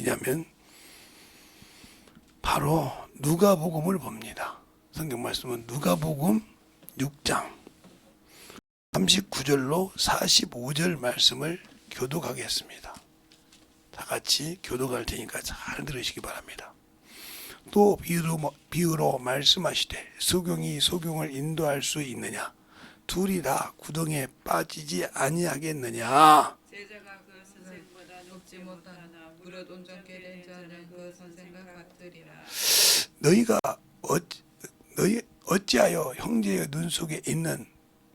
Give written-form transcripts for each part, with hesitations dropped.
어디냐면 바로 누가복음을 봅니다. 성경 말씀은 누가복음 6장 39절로 45절 말씀을 교독하겠습니다. 다 같이 교독할 테니까 잘 들으시기 바랍니다. 또 비유로 말씀하시되 소경이 소경을 인도할 수 있느냐? 둘이 다 구덩이에 빠지지 아니하겠느냐? 제자가 그 선생보다 높지 못하나 무릇 온전케 된 자는 그 선생과 같으리라. 너희 어찌하여 형제의 눈 속에 있는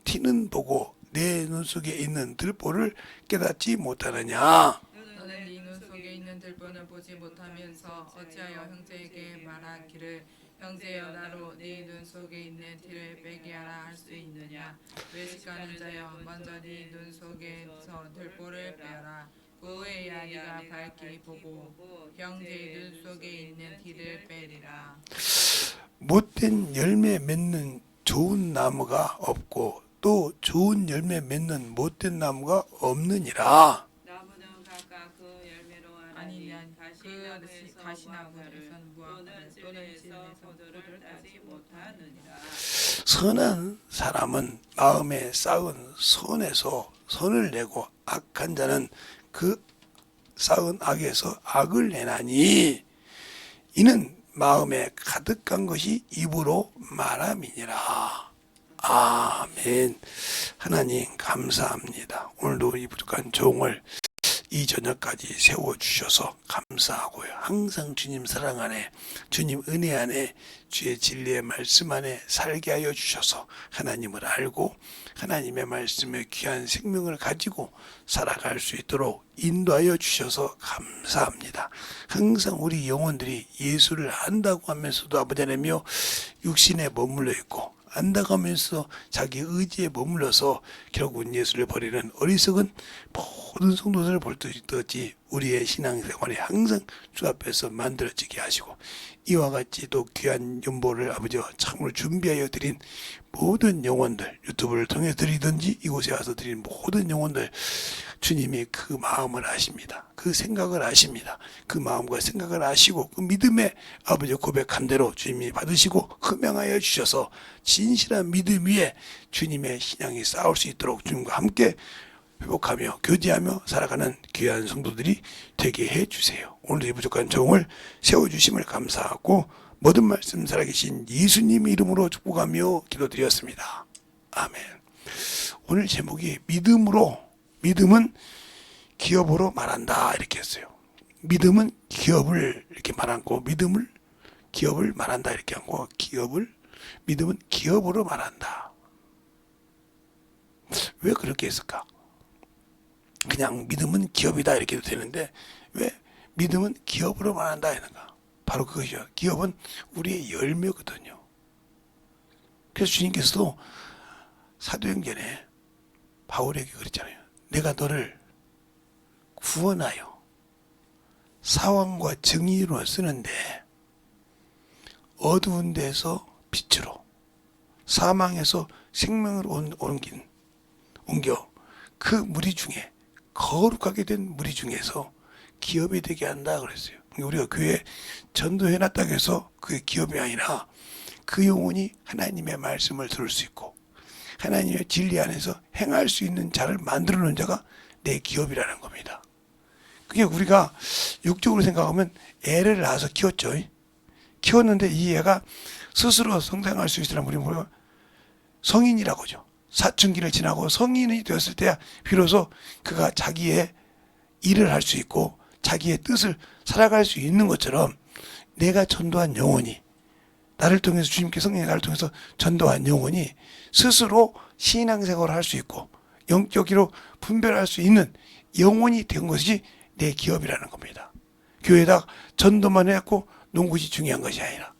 티는 보고 내 눈 속에 있는 들보를 깨닫지 못하느냐? 너는 네 눈 속에 있는 들보는 보지 못하면서 어찌하여 형제에게 말하기를 형제여 나로 네 눈 속에 있는 티를 빼게 하라 할 수 있느냐? 외식하는 자여 먼저 네 눈 속에서 들보를 빼어라. 그 후에야 네가 밝히 보고 형제의 눈 속에 있는 티를 빼리라. 못된 열매 맺는 좋은 나무가 없고 또 좋은 열매 맺는 못된 나무가 없느니라. 나무는 각각 그 열매로 아니냐 알아니 가시나무에서는 무화과를 또는 진에서 포도를 따지 못하느니라. 선한 사람은 마음에 쌓은 선에서 선을 내고 악한 자는 그 쌓은 악에서 악을 내나니 이는 마음에 가득한 것이 입으로 말함이니라. 아멘. 하나님 감사합니다. 오늘도 이 부족한 종을 이 저녁까지 세워주셔서 감사하고요. 항상 주님 사랑 안에, 주님 은혜 안에, 주의 진리의 말씀 안에 살게 하여 주셔서 하나님을 알고 하나님의 말씀에 귀한 생명을 가지고 살아갈 수 있도록 인도하여 주셔서 감사합니다. 항상 우리 영혼들이 예수를 안다고 하면서도 아버지 하나님이여 육신에 머물러 있고 안다고 하면서 자기 의지에 머물러서 결국은 예수를 버리는 어리석은 모든 성도들을 볼 듯이 우리의 신앙생활이 항상 주 앞에서 만들어지게 하시고 이와 같이 또 귀한 연보를 아버지와 참으로 준비하여 드린 모든 영혼들 유튜브를 통해 드리든지 이곳에 와서 드린 모든 영혼들 주님이 그 마음을 아십니다. 그 생각을 아십니다. 그 마음과 생각을 아시고 그 믿음의 아버지 고백한 대로 주님이 받으시고 흠양하여 주셔서 진실한 믿음 위에 주님의 신앙이 쌓을 수 있도록 주님과 함께 회복하며 교제하며 살아가는 귀한 성도들이 되게 해주세요. 오늘도 이 부족한 종을 세워주심을 감사하고 모든 말씀 살아계신 예수님 이름으로 축복하며 기도드렸습니다. 아멘. 오늘 제목이 믿음은 기업으로 말한다 이렇게 했어요. 믿음은 기업을 이렇게 말하고 기업을 말한다 이렇게 하고 믿음은 기업으로 말한다. 왜 그렇게 했을까? 그냥 믿음은 기업이다 이렇게 해도 되는데 왜 믿음은 기업으로 말한다 했는가? 바로 그것이요. 기업은 우리의 열매거든요. 그래서 주님께서도 사도행전에 바울에게 그랬잖아요. 내가 너를 구원하여 사왕과 정의로 쓰는데 어두운 데서 빛으로 사망에서 생명으로 옮겨 그 무리 중에 거룩하게 된 무리 중에서 기업이 되게 한다 그랬어요. 우리가 교회에 전도해놨다고 해서 그게 기업이 아니라 그 영혼이 하나님의 말씀을 들을 수 있고 하나님의 진리 안에서 행할 수 있는 자를 만들어 놓은 자가 내 기업이라는 겁니다. 그게 우리가 육적으로 생각하면 애를 낳아서 키웠죠. 키웠는데 이 애가 스스로 성장할 수 있으려면 우리 뭐가 성인이라고 하죠. 사춘기를 지나고 성인이 되었을 때야 비로소 그가 자기의 일을 할 수 있고 자기의 뜻을 살아갈 수 있는 것처럼 내가 전도한 영혼이 나를 통해서 주님께 성령이 나를 통해서 전도한 영혼이 스스로 신앙생활을 할 수 있고 영적으로 분별할 수 있는 영혼이 된 것이 내 기업이라는 겁니다. 교회에다 전도만 해갖고 논 것이 중요한 것이 아니라.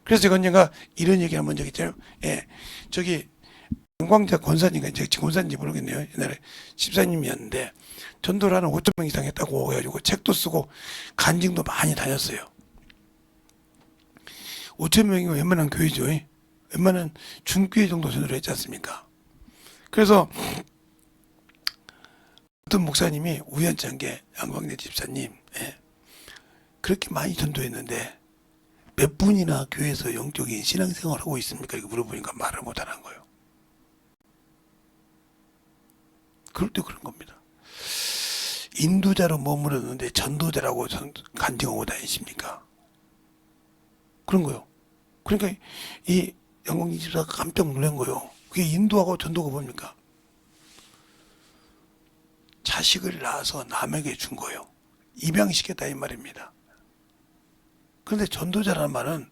그래서 제가 언젠가 이런 얘기를 한 적이 있잖아요. 저기 영광자 권사님과 제가 지금 권사인지 모르겠네요. 옛날에 집사님이었는데 전도를 하는 5,000명 이상 했다고 해가지고 책도 쓰고 간증도 많이 다녔어요. 5,000명이면 웬만한 교회죠. 웬만한 중교회 정도 전도를 했지 않습니까? 그래서 어떤 목사님이 우연찮게 양광대 집사님 그렇게 많이 전도했는데 몇 분이나 교회에서 영적인 신앙생활을 하고 있습니까? 이렇게 물어보니까 말을 못하는 거예요. 그럴 때 그런 겁니다. 인도자로 머물렀는데 전도자라고 간증하고 다니십니까? 그런 거요. 그러니까 이 영광진 집사가 깜짝 놀란 거요. 그게 인도하고 전도가 뭡니까? 자식을 낳아서 남에게 준 거예요. 입양시켰다 이 말입니다. 그런데 전도자라는 말은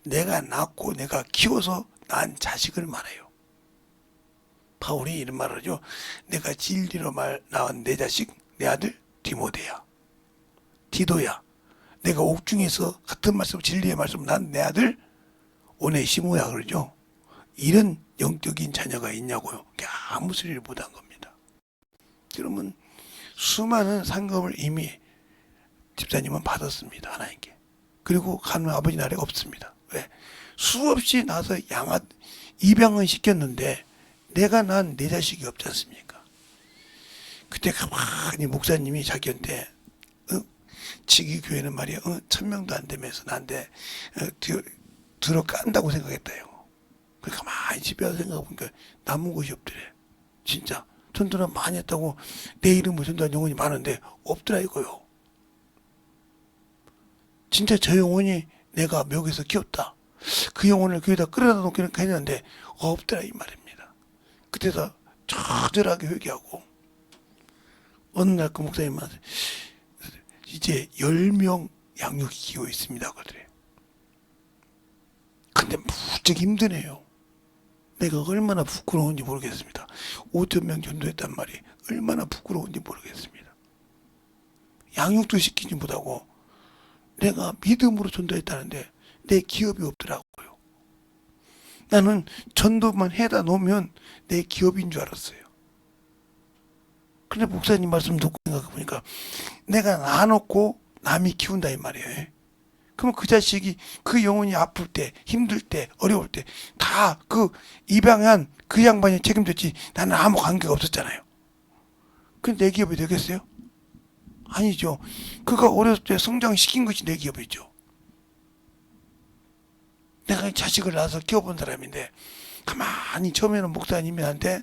내가 낳고 내가 키워서 낳은 자식을 말해요. 바울이 이런 말을 하죠. 내가 진리로 낳은 내 자식, 내 아들 디모데야, 디도야. 내가 옥중에서 같은 말씀, 진리의 말씀 난 내 아들 오네시모야 그러죠. 이런 영적인 자녀가 있냐고요. 아무 소리를 못한 겁니다. 그러면 수많은 상급을 이미 집사님은 받았습니다. 하나님께. 그리고 가는 아버지 나라에 없습니다. 왜? 수없이 나서 입양은 시켰는데 내가 난 내 자식이 없지 않습니까? 그때 가만히 목사님이 자기한테 지기 교회는 말이야 1000명도 안 되면서 나한테 들어 깐다고 생각했다요. 그 가만히 집에 와서 생각해보니까 남은 곳이 없더래. 진짜 전도는 많이 했다고 내 이름으로 전도한 영혼이 많은데 없더라 이거요. 진짜 저 영혼이 내가 묘에서 키웠다. 그 영혼을 교회에다 끌어다 놓기는 했는데 없더라 이 말입니다. 그때서 처절하게 회개하고 어느 날 그 목사님한테 이제 10명 양육이 키워 있습니다 그러더래요. 근데 무척 힘드네요. 내가 얼마나 부끄러운지 모르겠습니다. 5,000명 전도했단 말이 얼마나 부끄러운지 모르겠습니다. 양육도 시키지 못하고 내가 믿음으로 전도했다는데 내 기업이 없더라고요. 나는 전도만 해다 놓으면 내 기업인 줄 알았어요. 근데 목사님 말씀 듣고 생각해보니까 내가 낳아놓고 남이 키운다 이 말이에요. 그러면 그 자식이 그 영혼이 아플 때 힘들 때 어려울 때 다 그 입양한 그 양반이 책임졌지 나는 아무 관계가 없었잖아요. 근데 내 기업이 되겠어요? 아니죠. 그가 어렸을 때 성장시킨 것이 내 기업이죠. 내가 자식을 낳아서 키워본 사람인데 가만히 처음에는 목사님한테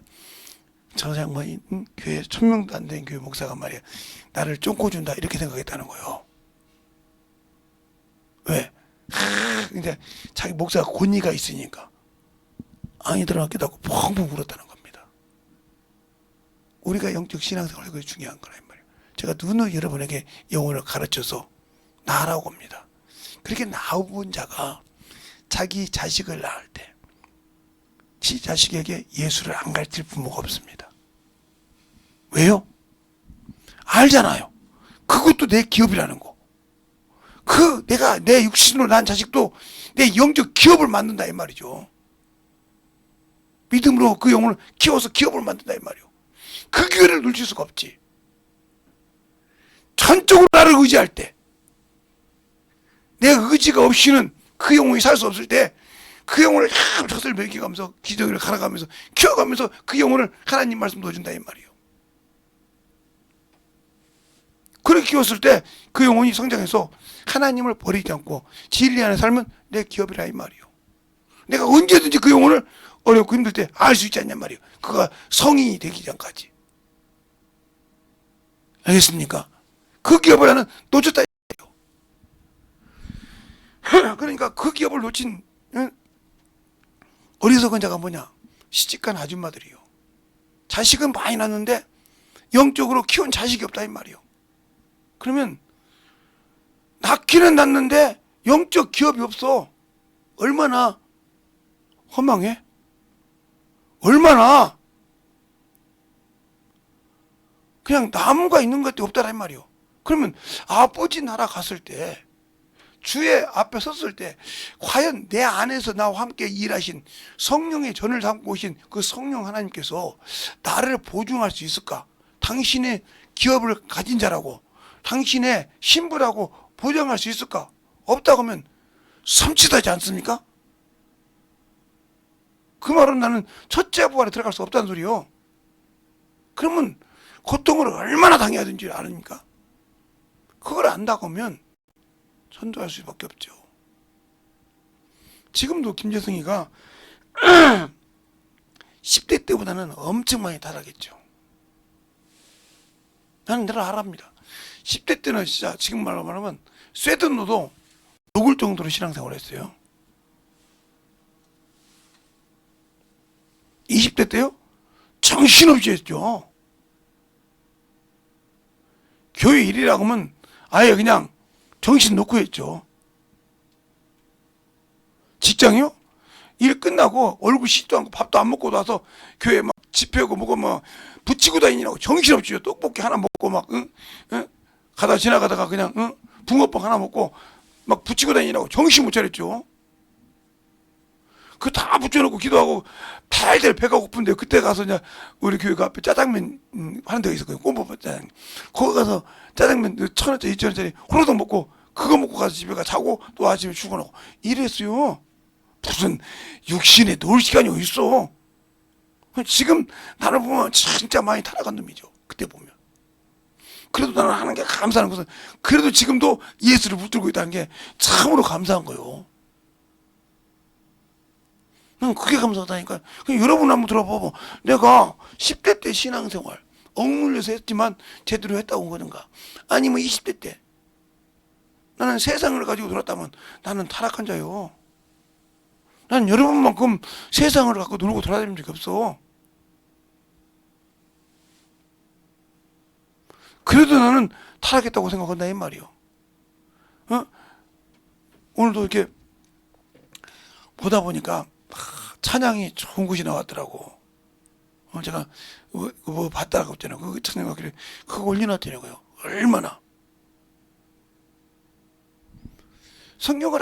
저 양반이 교회 1000명도 안 된 교회 목사가 말이야 나를 쫓고준다 이렇게 생각했다는 거예요. 왜? 근데 자기 목사가 권위가 있으니까 아니더라 깨닫고 펑펑 울었다는 겁니다. 우리가 영적 신앙생활이 그게 중요한 거란 말이에요. 제가 눈을 여러분에게 영혼을 가르쳐서 낳으라고 합니다. 그렇게 낳아본 자가 자기 자식을 낳을 때 지 자식에게 예수를 안 가르칠 부모가 없습니다. 왜요? 알잖아요. 그것도 내 기업이라는 거. 내가 내 육신으로 낳은 자식도 내 영적 기업을 만든다 이 말이죠. 믿음으로 그 영혼을 키워서 기업을 만든다 이 말이요. 그 기회를 놓칠 수가 없지. 전적으로 나를 의지할 때, 내 의지가 없이는 그 영혼이 살 수 없을 때, 그 영혼을 젖을 먹여가면서 기저귀를 갈아가면서 키워가면서 그 영혼을 하나님 말씀 넣어준다 이 말이요. 그렇게 키웠을 때 그 영혼이 성장해서 하나님을 버리지 않고 진리 안에 살면 내 기업이라 이 말이요. 내가 언제든지 그 영혼을 어렵고 힘들 때 알 수 있지 않냐 말이요. 그가 성인이 되기 전까지. 알겠습니까? 그 기업을 나는 놓쳤다. 그러니까 그 기업을 놓친 어리석은 자가 뭐냐? 시집간 아줌마들이요. 자식은 많이 낳는데 영적으로 키운 자식이 없다 이 말이요. 그러면 낳기는 낳는데 영적 기업이 없어. 얼마나 허망해? 얼마나 그냥 나무가 있는 것도 없다란 말이요. 그러면 아버지 나라 갔을 때 주의 앞에 섰을 때 과연 내 안에서 나와 함께 일하신 성령의 전을 담고 오신 그 성령 하나님께서 나를 보증할 수 있을까? 당신의 기업을 가진 자라고 당신의 신부라고 보장할 수 있을까? 없다고 하면 섬찟하지 않습니까? 그 말은 나는 첫째 부활에 들어갈 수 없다는 소리요. 그러면 고통을 얼마나 당해야 되는지 아닙니까? 그걸 안다고 하면 전도할 수밖에 없죠. 지금도 김재성이가 10대 때보다는 엄청 많이 타락했죠. 나는 내가 알아합니다. 10대 때는 진짜 지금 말로 말하면 쇠든 노도 녹을 정도로 신앙생활을 했어요. 20대 때요? 정신없이 했죠. 교회 일이라고 하면 아예 그냥 정신 놓고 했죠. 직장이요? 일 끝나고 얼굴 씻지도 않고 밥도 안 먹고 나서 교회 막 집회하고 뭐고 막 붙이고 다니냐고 정신없이 떡볶이 하나 먹고 막 가다 지나가다가 그냥 붕어빵 하나 먹고 막 붙이고 다니냐고 정신 못 차렸죠. 그 다 붙여놓고 기도하고 달달 배가 고픈데 그때 가서 이제 우리 교회 그 앞에 짜장면 하는 데가 있었거든요. 꼼밥 짜장면. 거기 가서 짜장면 1,000원짜리 2,000원짜리 호로록 먹고 그거 먹고 가서 집에 가 자고 또 아침에 출근하고 이랬어요. 무슨 육신에 놀 시간이 어딨어. 지금 나를 보면 진짜 많이 타락한 놈이죠. 그때 보면. 그래도 나는 하는 게 감사한 것은 그래도 지금도 예수를 붙들고 있다는 게 참으로 감사한 거예요. 난 그게 감사하다니까. 여러분 한번 들어봐봐. 내가 10대 때 신앙생활 억눌려서 했지만 제대로 했다고 하는가? 아니면 20대 때 나는 세상을 가지고 놀았다면 나는 타락한 자요. 난 여러분만큼 세상을 갖고 놀고 돌아다닌 적이 없어. 그래도 나는 타락했다고 생각한다 이 말이요. 오늘도 이렇게 보다 보니까 찬양이 좋은 것이 나왔더라고. 제가 뭐 봤다고 했잖아요. 그 찬양 그래 그거 올려놨더라고요. 얼마나 성경을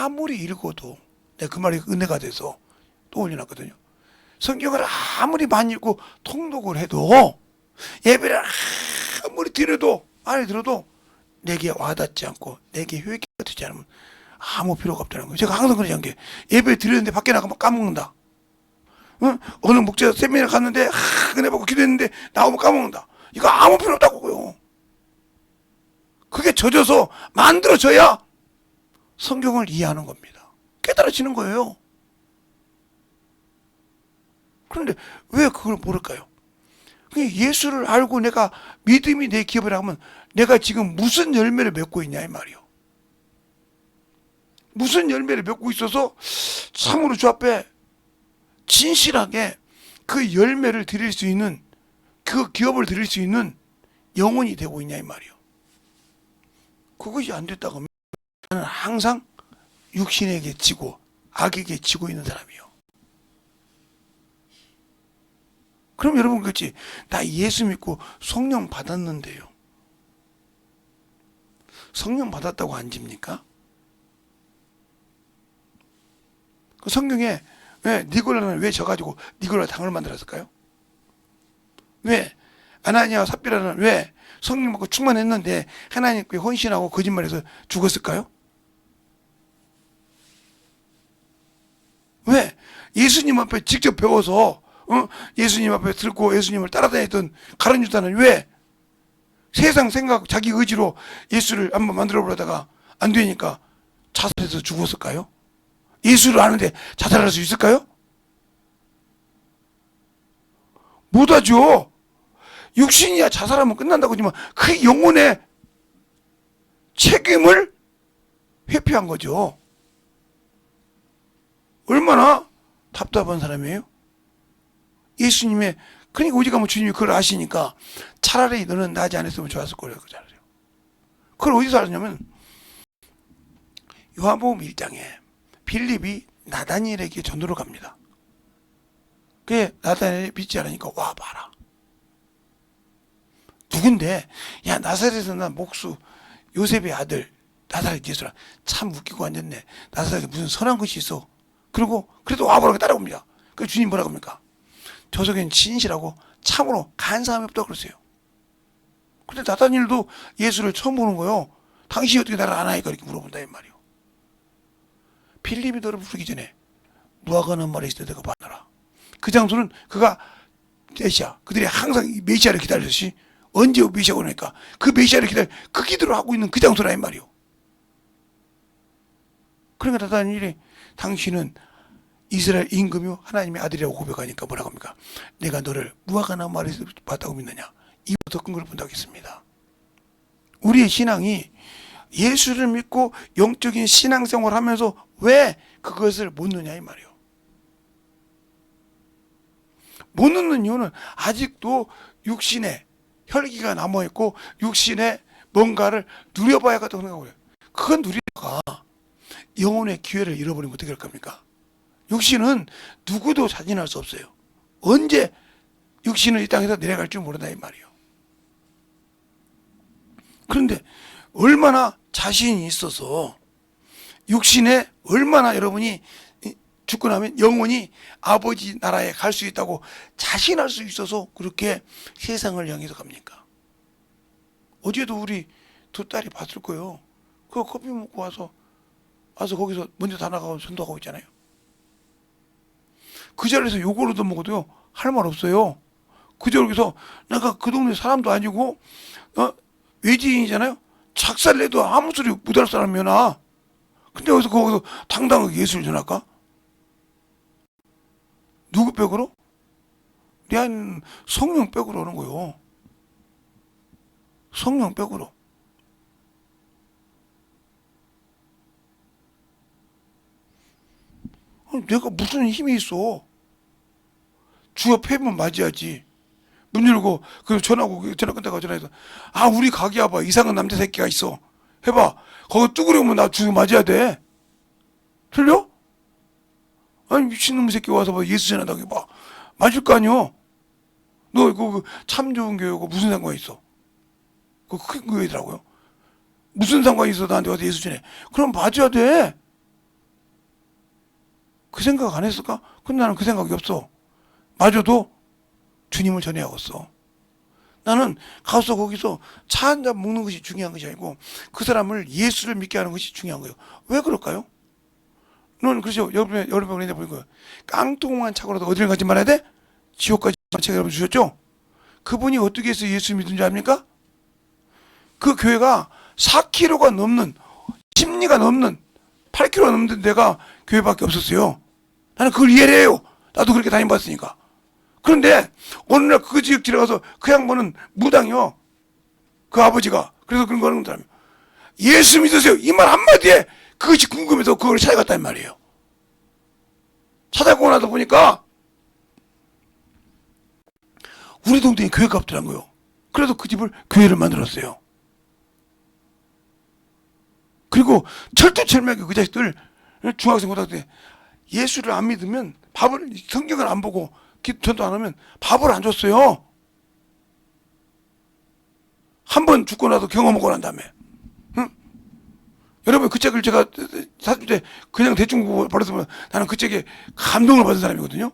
아무리 읽어도 내가 그 말이 은혜가 돼서 또 올려놨거든요. 성경을 아무리 많이 읽고 통독을 해도 예배를 아무리 드려도 안에 들어도 내게 와닿지 않고 내게 효과가 되지 않으면 아무 필요가 없다는 거예요. 제가 항상 그러지 않게 예배 드렸는데 밖에 나가면 까먹는다. 어느 목자 세미나를 갔는데 은혜 받고 기도했는데 나오면 까먹는다. 이거 아무 필요 없다고요. 그게 젖어서 만들어져야 성경을 이해하는 겁니다. 깨달아지는 거예요. 그런데 왜 그걸 모를까요? 예수를 알고 내가 믿음이 내 기업을 하면 내가 지금 무슨 열매를 맺고 있냐 이 말이요. 무슨 열매를 맺고 있어서 참으로 주 앞에 진실하게 그 열매를 드릴 수 있는 그 기업을 드릴 수 있는 영혼이 되고 있냐 이 말이요. 그것이 안 됐다고 하면 나는 항상 육신에게 지고 악에게 지고 있는 사람이요. 그럼 여러분 그렇지. 나 예수 믿고 성령 받았는데요. 성령 받았다고 안 집니까? 그 성경에 왜 니골라는 왜 져가지고 니골라 당을 만들었을까요? 왜 아나니아와 삽비라는 왜 성령 받고 충만했는데 하나님께 헌신하고 거짓말해서 죽었을까요? 왜 예수님 앞에 직접 배워서 예수님 앞에 들고 예수님을 따라다녔던 가룟 유다는 왜 세상 생각 자기 의지로 예수를 한번 만들어 보려다가 안 되니까 자살해서 죽었을까요? 예수를 아는데 자살할 수 있을까요? 못하죠. 육신이야 자살하면 끝난다고 하지만 그 영혼의 책임을 회피한 거죠. 얼마나 답답한 사람이에요? 예수님의 그러니까 오직하면 주님이 그걸 아시니까 차라리 너는 나지 않았으면 좋았을 거라고 그러잖아요. 그걸 어디서 알았냐면 요한복음 1장에 빌립이 나다니엘에게 전도를 갑니다. 그게 나다니엘이 믿지 않으니까 와 봐라. 누군데? 야 나사렛에서 난 목수 요셉의 아들 나사렛 예수라. 참 웃기고 앉았네. 나사렛에 무슨 선한 것이 있어. 그리고 그래도 와보라고 따라옵니다. 그 주님 뭐라고 합니까? 저 속엔 진실하고 참으로 간사함이 없다고 그러세요. 근데 나다니엘도 예수를 처음 보는 거예요. 당신이 어떻게 나를 아나이까 이렇게 물어본다 이 말이요. 필립이 너를 부르기 전에 무화과는 말이 있을 때 내가 봤노라. 그 장소는 그가 메시아 그들이 항상 메시아를 기다리듯이 언제 메시아가 오니까 그 메시아를 기다려 그 기도를 하고 있는 그 장소라 이 말이요. 그러니까 다니엘이 당신은 이스라엘 임금이요 하나님의 아들이라고 고백하니까 뭐라고 합니까? 내가 너를 무화과나무 아래에서 봤다고 믿느냐? 이보다 큰 걸 본다고 했습니다. 우리의 신앙이 예수를 믿고 영적인 신앙생활을 하면서 왜 그것을 못 넣냐 이 말이에요. 못 넣는 이유는 아직도 육신에 혈기가 남아있고 육신에 뭔가를 누려봐야겠다고 생각해요. 그건 누리다가 영혼의 기회를 잃어버리면 어떻게 할 겁니까? 육신은 누구도 자진할 수 없어요. 언제 육신은 이 땅에서 내려갈 줄 모른다 이 말이에요. 그런데 얼마나 자신이 있어서 육신에 얼마나 여러분이 죽고 나면 영원히 아버지 나라에 갈 수 있다고 자신할 수 있어서 그렇게 세상을 향해서 갑니까? 어제도 우리 두 딸이 봤을 거예요. 그 커피 먹고 와서 거기서 먼저 다 나가고 전도하고 있잖아요. 그 자리에서 요거를 더 먹어도요 할 말 없어요. 그 자리에서 내가 그 동네 사람도 아니고 외지인이잖아요. 작살내도 아무 소리 못할 사람이나. 근데 거기서 당당하게 예수를 전할까? 누구 백으로? 내 안 성령 백으로 오는 거요. 성령 백으로. 내가 무슨 힘이 있어? 주가 패면 맞이하지. 문 열고 그 전화 끝나고 전화해서 우리 가게 와봐. 이상한 남자 새끼가 있어. 해봐. 거기 뚜그려오면 나 주고 맞아야 돼. 틀려? 아니 미친놈 새끼 와서 봐. 예수 전한다고 해봐. 맞을 거 아니여. 너 그 참 좋은 교회고 무슨 상관이 있어? 그 큰 교회더라고요. 무슨 상관이 있어 나한테 와서 예수 전해. 그럼 맞아야 돼. 그 생각 안 했을까? 근데 나는 그 생각이 없어. 맞아도 주님을 전해야겠어. 나는 가서 거기서 차 한 잔 먹는 것이 중요한 것이 아니고 그 사람을 예수를 믿게 하는 것이 중요한 거예요. 왜 그럴까요? 넌 그렇죠. 여러분 그런데 보니까 깡통만 차고라도 어디를 가지 말아야 돼? 지옥까지 제가 여러분 주셨죠? 그분이 어떻게 해서 예수 믿은 줄 압니까? 그 교회가 4km가 넘는 10리가 넘는 8km 넘는 데가 교회밖에 없었어요. 나는 그걸 이해를 해요. 나도 그렇게 다녀봤으니까. 그런데 어느 날 그 지역 들어가서 그 양반은 무당이요. 그 아버지가. 그래서 그런 거 하는 사람이에요. 예수 믿으세요. 이 말 한마디에 그것이 궁금해서 그걸 찾아갔단 말이에요. 찾아가고 나서 보니까 우리 동네에 교회가 없더란 거예요. 그래서 그 집을 교회를 만들었어요. 그리고 철두철미하게 그 자식들 중학생 고등학생 때 예수를 안 믿으면 성경을 안 보고 전도 안 하면 밥을 안 줬어요. 한 번 죽고 나서 경험하고 난 다음에. 응? 여러분 그 책을 제가 사줄 때 그냥 대충 보고 버렸으면 나는 그 책에 감동을 받은 사람이거든요.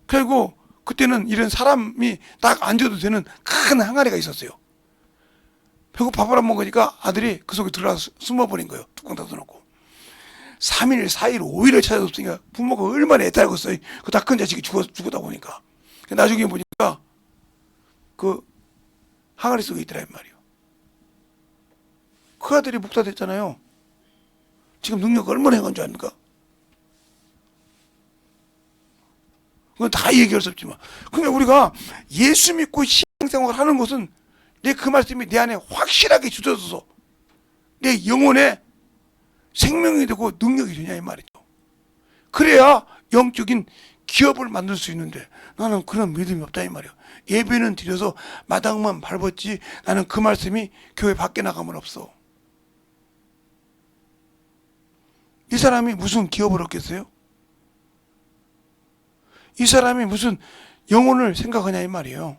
그리고 그때는 이런 사람이 딱 앉아도 되는 큰 항아리가 있었어요. 배고 밥을 안 먹으니까 아들이 그 속에 들어가서 숨어버린 거예요. 뚜껑 닫아놓고. 3일, 4일, 5일을 찾아줬으니까 부모가 얼마나 애타겠어요. 그 다 큰 자식이 죽었다 보니까. 나중에 보니까 그 항아리 속에 있더라 이 말이에요. 그 아들이 목사 됐잖아요. 지금 능력 얼마나 행한 줄 압니까? 그건 다 얘기할 수 없지만. 그러니까 우리가 예수 믿고 신앙생활을 하는 것은 내 그 말씀이 내 안에 확실하게 주어져서 내 영혼에 생명이 되고 능력이 되냐 이 말이죠. 그래야 영적인 기업을 만들 수 있는데 나는 그런 믿음이 없다 이 말이에요. 예배는 드려서 마당만 밟았지 나는 그 말씀이 교회 밖에 나가면 없어. 이 사람이 무슨 기업을 얻겠어요? 이 사람이 무슨 영혼을 생각하냐 이 말이에요.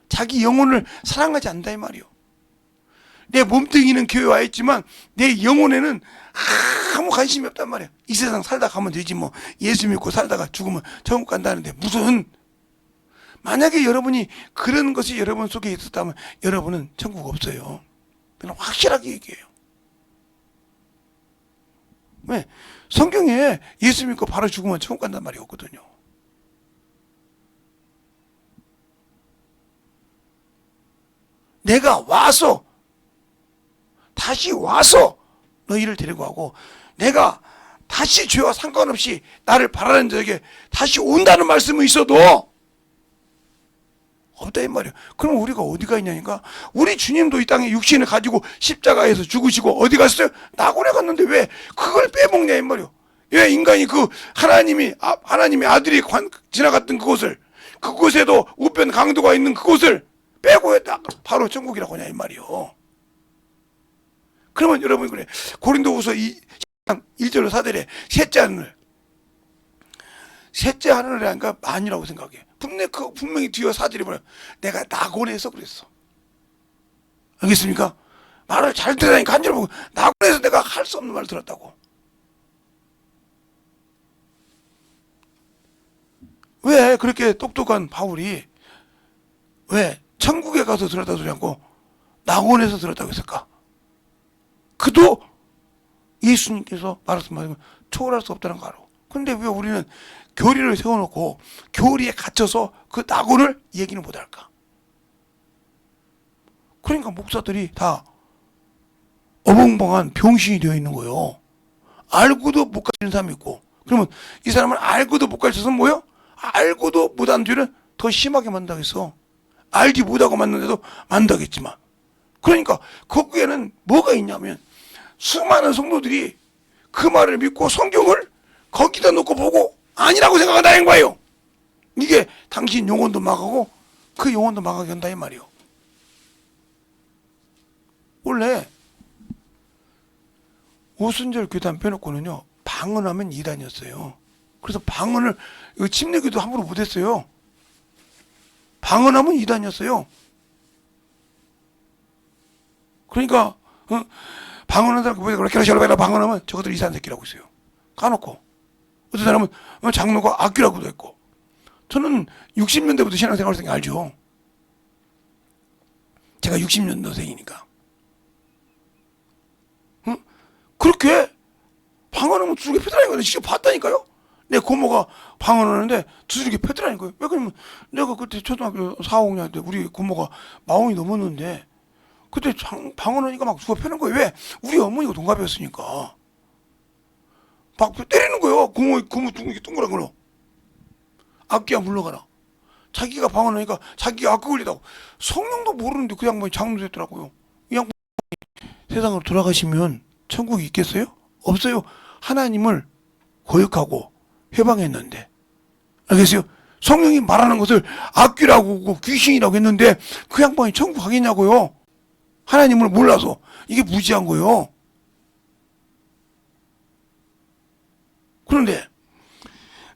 자기 영혼을 사랑하지 않는다 이 말이에요. 내 몸뚱이는 교회 와 있지만 내 영혼에는 아무 관심이 없단 말이에요. 이 세상 살다 가면 되지 뭐. 예수 믿고 살다가 죽으면 천국 간다는데 무슨. 만약에 여러분이 그런 것이 여러분 속에 있었다면 여러분은 천국 없어요. 그냥 확실하게 얘기해요. 왜? 성경에 예수 믿고 바로 죽으면 천국 간단 말이 없거든요. 내가 와서 다시 와서 너희를 데리고 가고 내가 다시 죄와 상관없이 나를 바라는 자에게 다시 온다는 말씀은 있어도 없다 이 말이야. 그럼 우리가 어디가 있냐니까. 우리 주님도 이 땅에 육신을 가지고 십자가에서 죽으시고 어디 갔어요? 낙원에 갔는데 왜 그걸 빼먹냐 이 말이야. 왜 인간이 그 하나님의 아들이 지나갔던 그곳에도 우편 강도가 있는 그곳을 빼고 바로 천국이라고 하냐 이 말이요. 그러면 여러분 그래 고린도후서 1절로 4절에 셋째 하늘을 하니까 아니라고 생각해. 분명히 뒤에 4절에 보면 내가 낙원에서 그랬어. 알겠습니까? 말을 잘 들으니까 한 줄 보고 낙원에서 내가 할 수 없는 말을 들었다고. 왜 그렇게 똑똑한 바울이 왜 천국에 가서 들었다 소리 않고 낙원에서 들었다고 했을까? 그도 예수님께서 말씀하시면 초월할 수 없다는 거 알아. 근데 왜 우리는 교리를 세워놓고 교리에 갇혀서 그 낙원을 얘기는 못할까? 그러니까 목사들이 다 어벙벙한 병신이 되어 있는 거예요. 알고도 못 가르치는 사람이 있고, 그러면 이 사람은 알고도 못 가르쳐서 뭐요? 알고도 못하는 죄는 더 심하게 만다겠어. 알지 못하고 만드는데도 만다겠지만, 그러니까 거기에는 뭐가 있냐면 수많은 성도들이 그 말을 믿고 성경을 거기다 놓고 보고 아니라고 생각한다는 거예요. 이게 당신 영혼도 망하고 그 영혼도 망하게 한다 이 말이요. 원래 오순절 교단 빼놓고는요 방언하면 이단이었어요. 그래서 방언을 침례교도 함부로 못했어요. 방언하면 이단이었어요. 그러니까 방언하는 사람 보니까 그렇게 하시라 방언하면 저것들 이산 새끼라고 있어요. 까놓고 어떤 사람은 장로가 악귀라고도 했고. 저는 60년대부터 신앙생활을 했으니까 알죠. 제가 60년도생이니까. 그렇게 방언하면 두들겨 패더라니까요. 직접 봤다니까요. 내 고모가 방언하는데 두들겨 패더라니까요. 왜 그러면 내가 그때 초등학교 4, 5학년 때 우리 고모가 40이 넘었는데 그때 방언하니까 막 두가 패는 거예요. 왜? 우리 어머니가 동갑이었으니까. 막 때리는 거예요. 고모 둥그란 걸로. 악기야 물러가라. 자기가 방언하니까 자기가 악기 걸리다고. 성령도 모르는데 그 양반이 장로 됐더라고요. 이 양반이 세상으로 돌아가시면 천국이 있겠어요? 없어요. 하나님을 거역하고 회방했는데. 알겠어요? 성령이 말하는 것을 악귀라고 귀신이라고 했는데 그 양반이 천국 가겠냐고요. 하나님을 몰라서. 이게 무지한 거예요. 그런데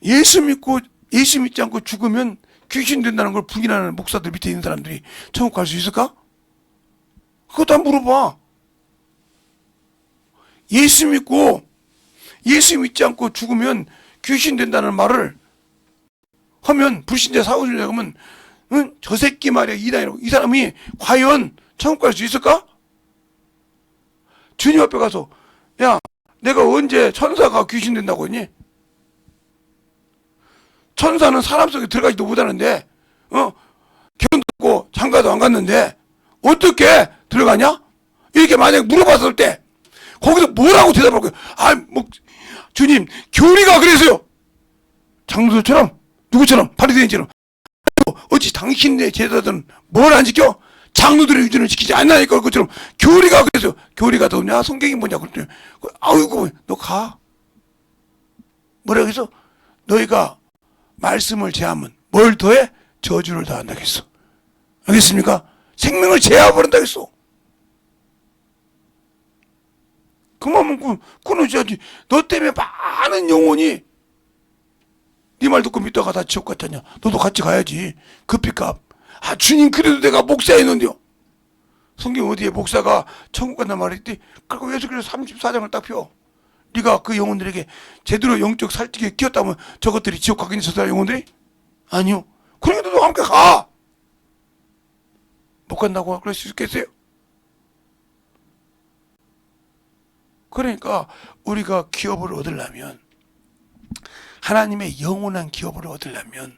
예수 믿지 않고 죽으면 귀신 된다는 걸 부인하는 목사들 밑에 있는 사람들이 천국 갈 수 있을까? 그것도 한번 물어봐. 예수 믿지 않고 죽으면 귀신 된다는 말을 하면 불신자 사후주의자 그러면 저 새끼 말이야 이단이라고. 이 사람이 과연 천국 갈 수 있을까? 주님 앞에 가서 야 내가 언제 천사가 귀신 된다고 했니? 천사는 사람 속에 들어가지도 못하는데 결혼도 없고 장가도 안 갔는데 어떻게 들어가냐? 이렇게 만약에 물어봤을 때 거기서 뭐라고 대답할 거예요? 주님 교리가 그래서요. 장로들처럼 누구처럼 바리새인처럼 어찌 당신네 제자들은 뭘 안 지켜? 장로들의 의존을 지키지 않나니까 그것처럼 교리가 그래서 교리가 더냐 성경이 뭐냐 그랬더니 아이고 너 가. 뭐라고 해서 너희가 말씀을 제하면 뭘 더해? 저주를 더한다겠어. 알겠습니까? 생명을 제하버린다겠어. 그만큼 끊어줘야지. 너 때문에 많은 영혼이 네 말 듣고 믿다가 다 지옥 갔잖냐. 너도 같이 가야지. 그 핏값. 주님 그래도 내가 목사했는데요. 성경 어디에 목사가 천국 간다 말했지? 그리고 예수께서 34장을 딱 펴. 네가 그 영혼들에게 제대로 영적 살찌게 키웠다면 저것들이 지옥 가겠니? 저 사람 영혼들이? 아니요. 그러니까 너도 함께 가. 못 간다고 그럴 수 있겠어요? 그러니까 우리가 기업을 얻으려면 하나님의 영원한 기업을 얻으려면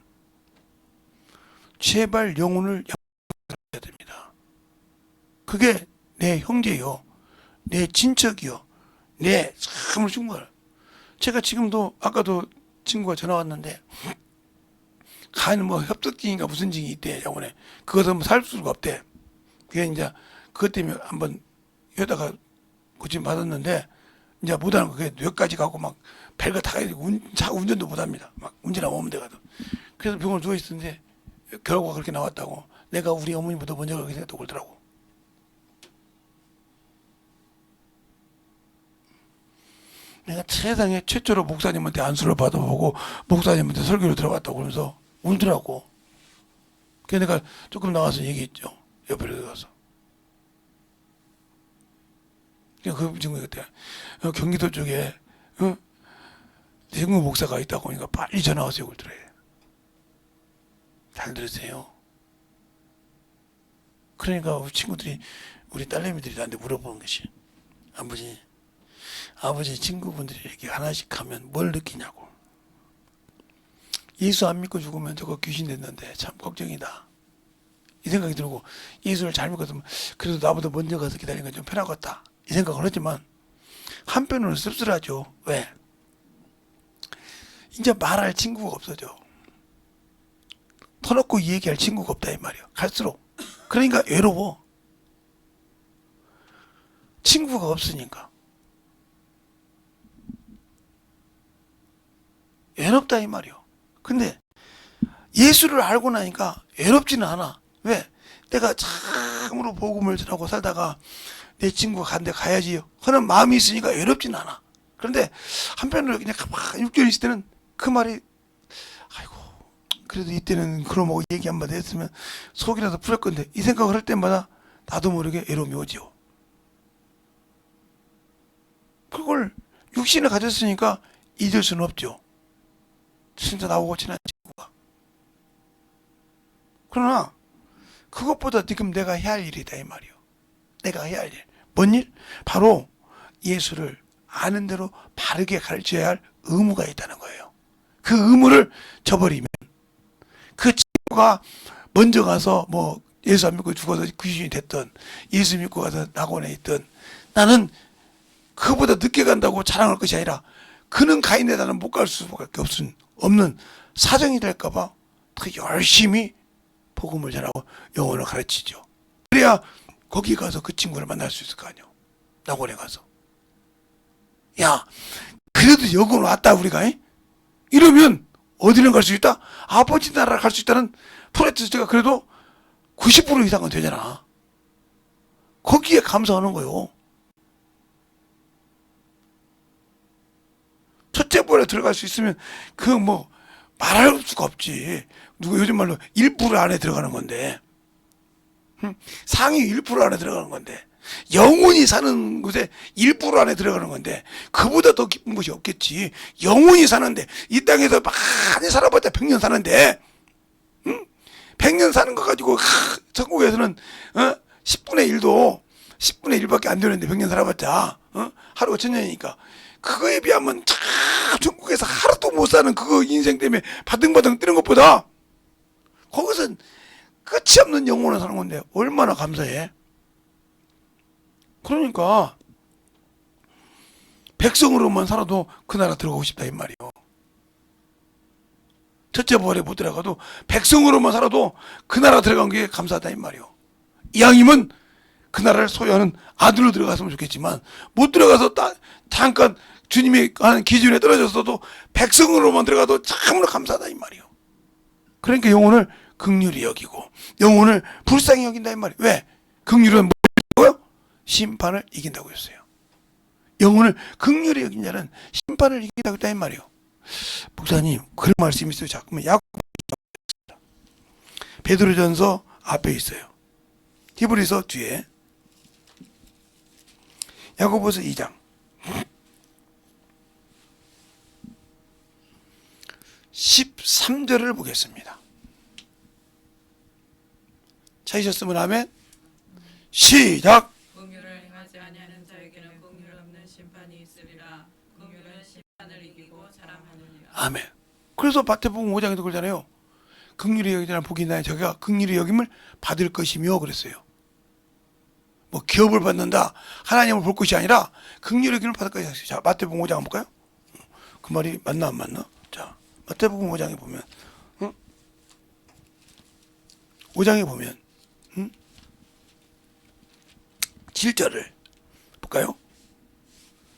제발 영혼을 양육해야 됩니다. 그게 내 형제요, 내 친척이요, 네, 참으로 충분해요. 제가 지금도 아까도 친구가 전화 왔는데 간 뭐 협덕증인가 무슨 증이 있대 병원에. 그것은 뭐 살 수가 없대. 그게 이제 그것 때문에 한번 여다가 고침 받았는데 이제 못하는 거. 그게 뇌까지 가고 막 벨가 타가 되고 차 운전도 못합니다. 막 운전하고 오면 돼가도. 그래서 병원에 누워 있었는데 결과가 그렇게 나왔다고. 내가 우리 어머니보다 먼저 그렇게 생각하고 그러더라고. 내가 세상에 최초로 목사님한테 안수를 받아보고 목사님한테 설교를 들어봤다고 그러면서 울더라고. 그래서 내가 조금 나와서 얘기했죠. 옆에 들어가서. 그 친구가 그때 경기도 쪽에 대구 목사가 있다고 하니까 빨리 전화 와서 욕을 들어요. 잘 들으세요. 그러니까 우리 친구들이 우리 딸내미들이 나한테 물어보는 것이 아버지 친구분들이 이렇게 하나씩 하면 뭘 느끼냐고. 예수 안 믿고 죽으면 저거 귀신 됐는데 참 걱정이다. 이 생각이 들고 예수를 잘 믿었으면 그래도 나보다 먼저 가서 기다리는 건 좀 편하겠다. 이 생각을 했지만 한편으로는 씁쓸하죠. 왜? 이제 말할 친구가 없어져. 터놓고 얘기할 친구가 없다 이 말이야. 갈수록. 그러니까 외로워. 친구가 없으니까. 외롭다 이 말이요. 근데 예수를 알고 나니까 외롭지는 않아. 왜? 내가 참으로 복음을 전하고 살다가 내 친구가 간데 가야지 하는 마음이 있으니까 외롭지는 않아. 그런데 한편으로 그냥 가만히 6개월 있을 때는 그 말이 아이고 그래도 이때는 그놈하고 얘기 한마디 했으면 속이라도 풀을 건데 이 생각을 할 때마다 나도 모르게 외로움이 오지요. 그걸 육신을 가졌으니까 잊을 수는 없죠. 진짜 나오고 친한 친구가. 그러나 그것보다 지금 내가 해야 할 일이다 이 말이요. 내가 해야 할 일. 뭔 일? 바로 예수를 아는 대로 바르게 가르쳐야 할 의무가 있다는 거예요. 그 의무를 저버리면 그 친구가 먼저 가서 뭐 예수 안 믿고 죽어서 귀신이 됐든 예수 믿고 가서 낙원에 있든 나는 그보다 늦게 간다고 자랑할 것이 아니라 그는 가 있는데 나는 못 갈 수밖에 없는 사정이 될까봐 더 열심히 복음을 전하고 영혼을 가르치죠. 그래야 거기 가서 그 친구를 만날 수 있을 거 아니에요. 낙원에 가서. 야, 그래도 여기는 왔다 우리가. 이러면 어디는 갈 수 있다? 아버지 나라 갈 수 있다는 프로젝트가 그래도 90% 이상은 되잖아. 거기에 감사하는 거요. 첫째 볼에 들어갈 수 있으면 그 뭐 말할 수가 없지. 누구 요즘 말로 1% 안에 들어가는 건데, 상위 1% 안에 들어가는 건데, 영혼이 사는 곳에 1% 안에 들어가는 건데 그보다 더 기쁜 것이 없겠지. 영혼이 사는데 이 땅에서 많이 살아봤자 100년 사는데 100년 사는 거 가지고 천국에서는 10분의 1밖에 안 되는데 100년 살아봤자 하루가 1000년이니까 그거에 비하면 참 천국에서 하루도 못 사는 그거 인생 때문에 바등바등 뛰는 것보다 거기선 끝이 없는 영혼을 사는 건데 얼마나 감사해. 그러니까 백성으로만 살아도 그 나라 들어가고 싶다 이 말이요. 첫째 부활에 못 들어가도 백성으로만 살아도 그 나라 들어간 게 감사하다 이 말이요. 이왕이면 그 나라를 소유하는 아들로 들어갔으면 좋겠지만 못 들어가서 잠깐 주님이 하는 기준에 떨어졌어도 백성으로만 들어가도 참으로 감사하다 이 말이요. 그러니까 영혼을 긍휼히 여기고 영혼을 불쌍히 여긴다 이 말이에요. 왜? 긍휼은 뭐예요? 심판을 이긴다고 했어요. 영혼을 긍휼히 여긴 자는 심판을 이긴다고 했다 이 말이에요. 목사님 그런 말씀이 있어요. 자꾸만 야고보 베드로전서 앞에 있어요. 히브리서 뒤에 야고보서 2장 13절을 보겠습니다. 찾으셨으면 아멘. 시작. 긍휼을 행하지 아니하는 자에게는 긍휼 없는 심판이 있으리라. 긍휼은 심판을 이기고 자랑하느니라. 아멘. 그래서 마태복음 5장에도 그러잖아요. 긍휼히 여기자는 복이 있나니 저가 긍휼히 여김을 받을 것이며 그랬어요. 뭐 기업을 받는다, 하나님을 볼 것이 아니라 긍휼의 기름을 받을 것이다. 자, 마태복음 5장 한번 볼까요? 그 말이 맞나 안 맞나? 자, 마태복음 5장에 보면 5장에 보면 7절을 볼까요?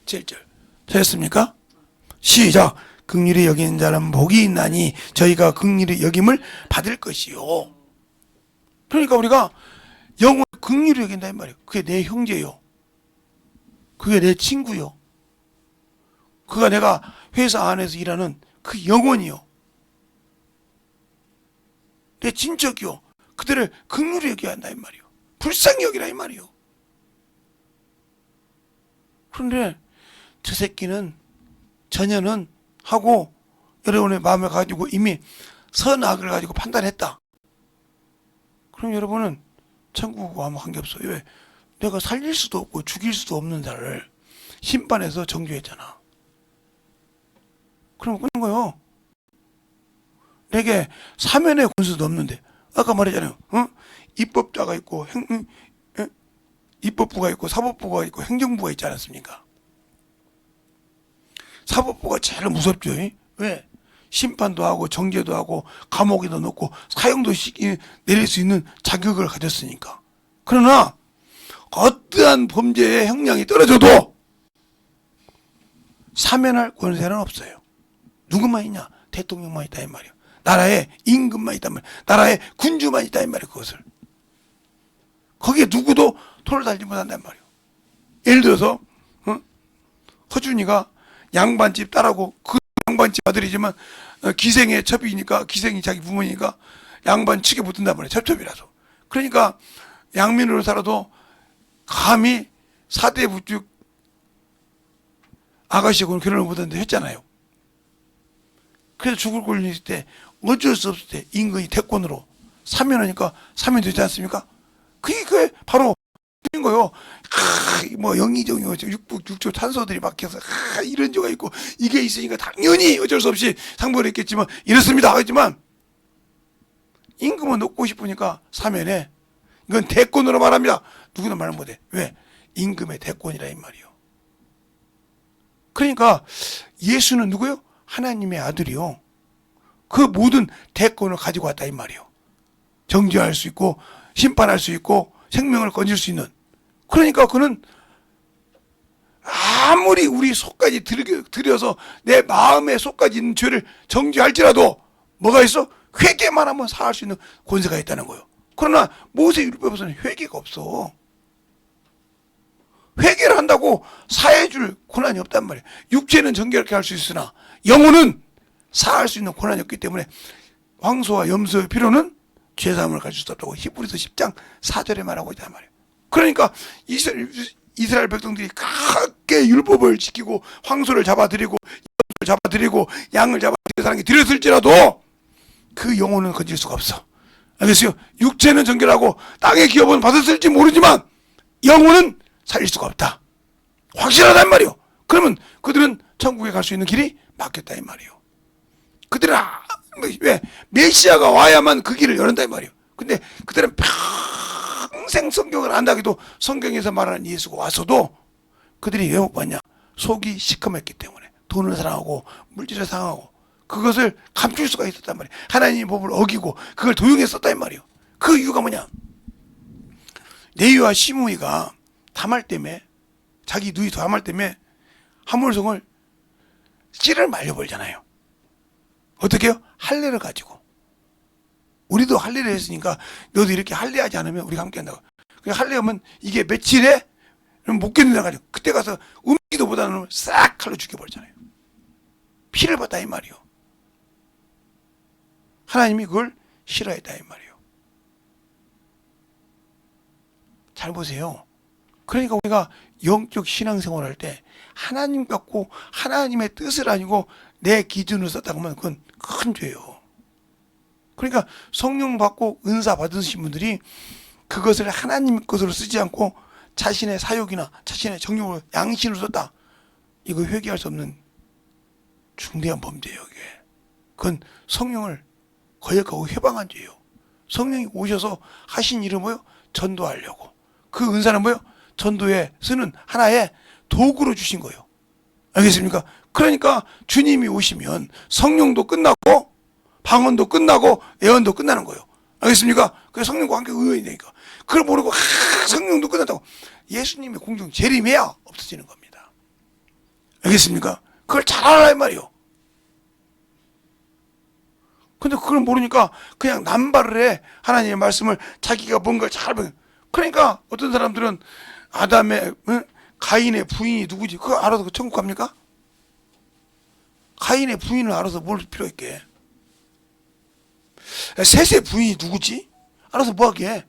7절 되셨습니까? 시작. 긍휼히 여기는 자는 복이 있나니 저희가 긍휼히 여김을 받을 것이요. 그러니까 우리가 영혼을 긍휼히 여긴다 이 말이에요. 그게 내 형제요, 그게 내 친구요, 그가 내가 회사 안에서 일하는 그 영혼이요, 내 친척이요. 그들을 긍휼히 여겨야 한다 이 말이요. 불쌍히 여기라 이 말이요. 그런데 저 새끼는, 저녀는 하고 여러분의 마음을 가지고 이미 선악을 가지고 판단했다. 그럼 여러분은 천국과 아무 관계없어요. 왜? 내가 살릴 수도 없고 죽일 수도 없는 자를 심판해서 정죄했잖아. 그럼 끝난 거요. 내게 사면의 권수도 없는데, 아까 말했잖아요. 입법자가 있고 입법부가 있고 사법부가 있고 행정부가 있지 않았습니까? 사법부가 제일 무섭죠. 왜? 심판도 하고 정죄도 하고 감옥에도 넣고 사형도 내릴 수 있는 자격을 가졌으니까. 그러나 어떠한 범죄의 형량이 떨어져도 사면할 권세는 없어요. 누구만 있냐? 대통령만 있다 이 말이에요. 나라의 임금만 있단 말이에요. 나라의 군주만 있다 이 말이에요. 그것을 거기에 누구도 토를 달지 못한단 말이에요. 예를 들어서 허준이가 양반집 딸하고, 그 양반집 아들이지만 기생의 첩이니까, 기생이 자기 부모니까 양반 측에 붙는단 말이에요. 첩첩이라서. 그러니까 양민으로 살아도 감히 4대 부축 아가씨하고는 결혼을 못했는데 했잖아요. 그래서 죽을 권리 있을 때 어쩔 수 없을 때 임금이 대권으로 사면하니까 사면되지 않습니까? 그게 바로 인 거요. 뭐 영의정이 육조 탄소들이 막혀서 이런 죄가 있고 이게 있으니까 당연히 어쩔 수 없이 상벌을 했겠지만 이렇습니다 하지만 임금은 놓고 싶으니까 사면해. 이건 대권으로 말합니다. 누구나 말 못해. 왜? 임금의 대권이라 이 말이요. 그러니까 예수는 누구요? 하나님의 아들이요. 그 모든 대권을 가지고 왔다 이 말이요. 정죄할 수 있고 심판할 수 있고 생명을 건질 수 있는. 그러니까 그는 아무리 우리 속까지 들여서 내 마음의 속까지 있는 죄를 정죄할지라도 뭐가 있어? 회개만 하면 사할 수 있는 권세가 있다는 거예요. 그러나 모세율법에서는 회개가 없어. 회개를 한다고 사해줄 권한이 없단 말이에요. 육체는 정결케 할 수 있으나 영혼은 사할 수 있는 권한이 없기 때문에 황소와 염소의 피로는 죄사함을 가질 수 없다고 히브리서 10장 4절에 말하고 있단 말이에요. 그러니까 이스라엘 백성들이 크게 율법을 지키고 황소를 잡아들이고 염소를 잡아들이고 양을 잡아들이고 사람이 드렸을지라도 그 영혼은 건질 수가 없어. 알겠어요? 육체는 정결하고 땅의 기업은 받았을지 모르지만 영혼은 살릴 수가 없다. 확실하단 말이요. 그러면 그들은 천국에 갈 수 있는 길이 막혔다 이 말이요. 그들은 왜? 메시아가 와야만 그 길을 열었다 이 말이요. 근데 그들은 평생 성경을 안다기도 성경에서 말하는 예수가 왔어도 그들이 왜 못 봤냐? 속이 시커멓기 때문에 돈을 사랑하고 물질을 사랑하고 그것을 감출 수가 있었단 말이에요. 하나님의 법을 어기고 그걸 도용했었단 말이에요. 그 이유가 뭐냐? 레위와 시므이가 탐할 때문에, 자기 누이 탐할 때문에 하물성을 씨를 말려버리잖아요. 어떻게 해요? 할례를 가지고. 우리도 할례를 했으니까 너도 이렇게 할례하지 않으면 우리가 함께 한다고. 할례하면 이게 며칠에 못 견딘다 가지고 그때 가서 움직이도 못하는 놈을 싹 칼로 죽여버리잖아요. 피를 봤다 이 말이요. 하나님이 그걸 싫어했다 이 말이요. 잘 보세요. 그러니까 우리가 영적 신앙생활 할 때 하나님 갖고 하나님의 뜻을 아니고 내 기준을 썼다고 하면 그건 큰 죄예요. 그러니까 성령 받고 은사 받으신 분들이 그것을 하나님 것으로 쓰지 않고 자신의 사욕이나 자신의 정욕으로 양심으로 썼다. 이거 회개할 수 없는 중대한 범죄예요. 이게. 그건 성령을 거역하고 회방한 죄예요. 성령이 오셔서 하신 일은 뭐예요? 전도하려고. 그 은사는 뭐예요? 전도에 쓰는 하나의 도구로 주신 거예요. 알겠습니까? 그러니까 주님이 오시면 성령도 끝나고 방언도 끝나고 예언도 끝나는 거예요. 알겠습니까? 그래서 성령과 함께 의원이 되니까. 그걸 모르고 성령도 끝났다고 예수님의 공중 재림해야 없어지는 겁니다. 알겠습니까? 그걸 잘 알아야 말이에요. 근데 그걸 모르니까 그냥 남발을 해. 하나님의 말씀을 자기가 뭔가를 잘 보여. 그러니까 어떤 사람들은 아담의 가인의 부인이 누구지? 그거 알아서 천국 갑니까? 가인의 부인을 알아서 뭘 필요 있게. 셋의 부인이 누구지? 알아서 뭐하게.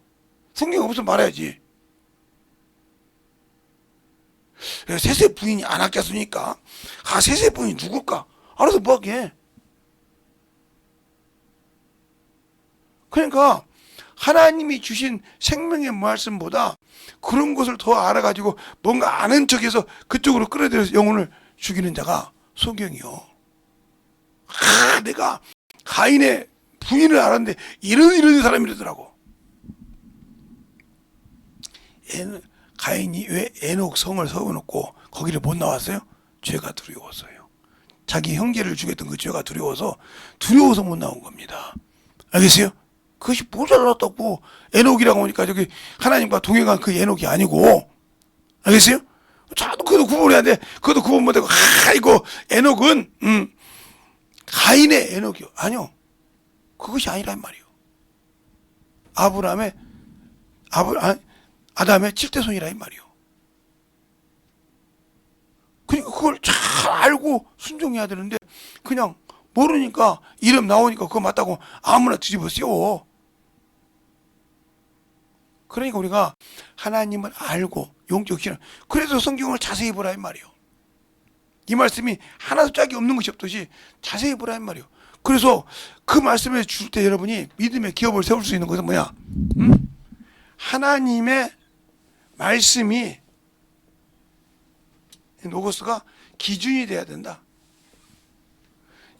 성경 없으면 말해야지. 셋의 부인이 아낙자수니까 셋의 부인이 누굴까? 알아서 뭐하게. 그러니까 하나님이 주신 생명의 말씀보다 그런 것을 더 알아가지고 뭔가 아는 척해서 그쪽으로 끌어들여서 영혼을 죽이는 자가 소경이요. 내가 가인의 부인을 알았는데 이런 사람이라더라고. 가인이 왜 에녹 성을 세워놓고 거기를 못 나왔어요? 죄가 두려워서요. 자기 형제를 죽였던 그 죄가 두려워서 못 나온 겁니다. 알겠어요? 그것이 모자랐다고. 에녹이라고 하니까 저기 하나님과 동행한 그 에녹이 아니고. 알겠어요? 자도 그것도 구분해야 돼. 그것도 구분 못하고 이거 에녹은 가인의 에녹이요. 아니요. 그것이 아니란 말이요. 아담의 7대손이라 이 말이요. 그러니까 그걸 잘 알고 순종해야 되는데 그냥 모르니까 이름 나오니까 그거 맞다고 아무나 뒤집어 씌워. 그러니까 우리가 하나님을 알고 영적 신앙. 그래서 성경을 자세히 보라 이 말이요. 이 말씀이 하나도 짝이 없는 것이 없듯이 자세히 보라 이 말이요. 그래서 그 말씀을 줄 때 여러분이 믿음의 기업을 세울 수 있는 것은 뭐냐? 하나님의 말씀이 로고스가 기준이 돼야 된다.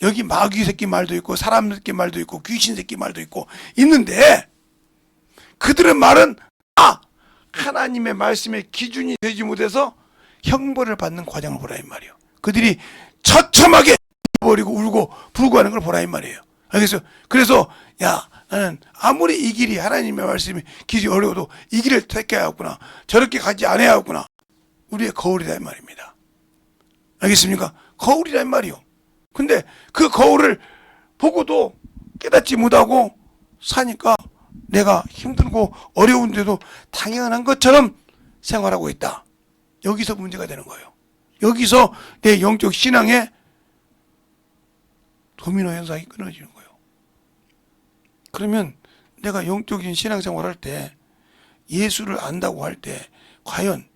여기 마귀 새끼 말도 있고 사람 새끼 말도 있고 귀신 새끼 말도 있고 있는데 그들의 말은 하나님의 말씀의 기준이 되지 못해서 형벌을 받는 과정을 보라 이 말이에요. 그들이 처참하게 버리고 울고 불구하는 걸 보라 이 말이에요. 알겠어요? 그래서 나는 아무리 이 길이 하나님의 말씀이 길이 어려워도 이 길을 택해야 하구나. 저렇게 가지 않아야 하구나. 우리의 거울이다 이 말입니다. 알겠습니까? 거울이다 이 말이요. 근데 그 거울을 보고도 깨닫지 못하고 사니까 내가 힘들고 어려운데도 당연한 것처럼 생활하고 있다. 여기서 문제가 되는 거예요. 여기서 내 영적 신앙의 도미노 현상이 끊어지는 거예요. 그러면 내가 영적인 신앙생활 할 때 예수를 안다고 할 때 과연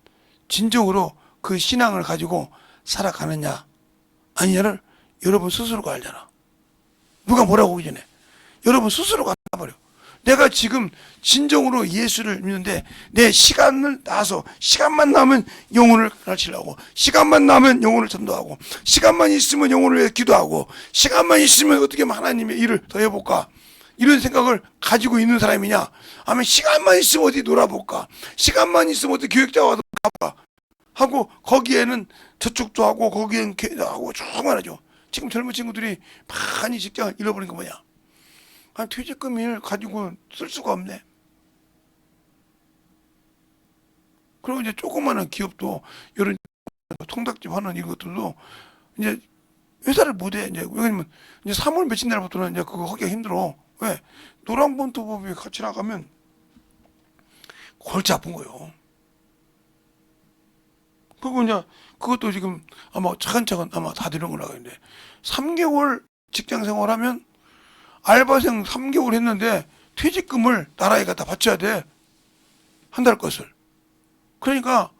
진정으로 그 신앙을 가지고 살아가느냐 아니냐를 여러분 스스로가 알잖아. 누가 뭐라고 하기 전에 여러분 스스로가 알아버려. 내가 지금 진정으로 예수를 믿는데 내 시간을 나서 시간만 나면 영혼을 가르치려고 시간만 나면 영혼을 전도하고 시간만 있으면 영혼을 위해 기도하고 시간만 있으면 어떻게 하면 하나님의 일을 더 해볼까 이런 생각을 가지고 있는 사람이냐 아니면 시간만 있으면 어디 놀아볼까 시간만 있으면 어디 교육자 와서 가볼까 하고 거기에는 저축도 하고 거기에는 하고 쭉 말하죠. 지금 젊은 친구들이 많이 직장을 잃어버린 거 뭐냐 퇴직금을 가지고 쓸 수가 없네. 그리고 이제 조그마한 기업도 이런 통닭집 하는 이런 것들도 이제 회사를 못해. 이제 왜냐면 이제 3월 며칠 날부터는 이제 그거 하기가 힘들어. 왜? 노란봉투법이 같이 나가면 골치 아픈 거요. 그리고 이제 그것도 지금 아마 차근차근 아마 다 되는 거라고 하는데 3개월 직장 생활하면 알바생 3개월 했는데 퇴직금을 나라에 갖다 바쳐야 돼. 한 달 것을. 그러니까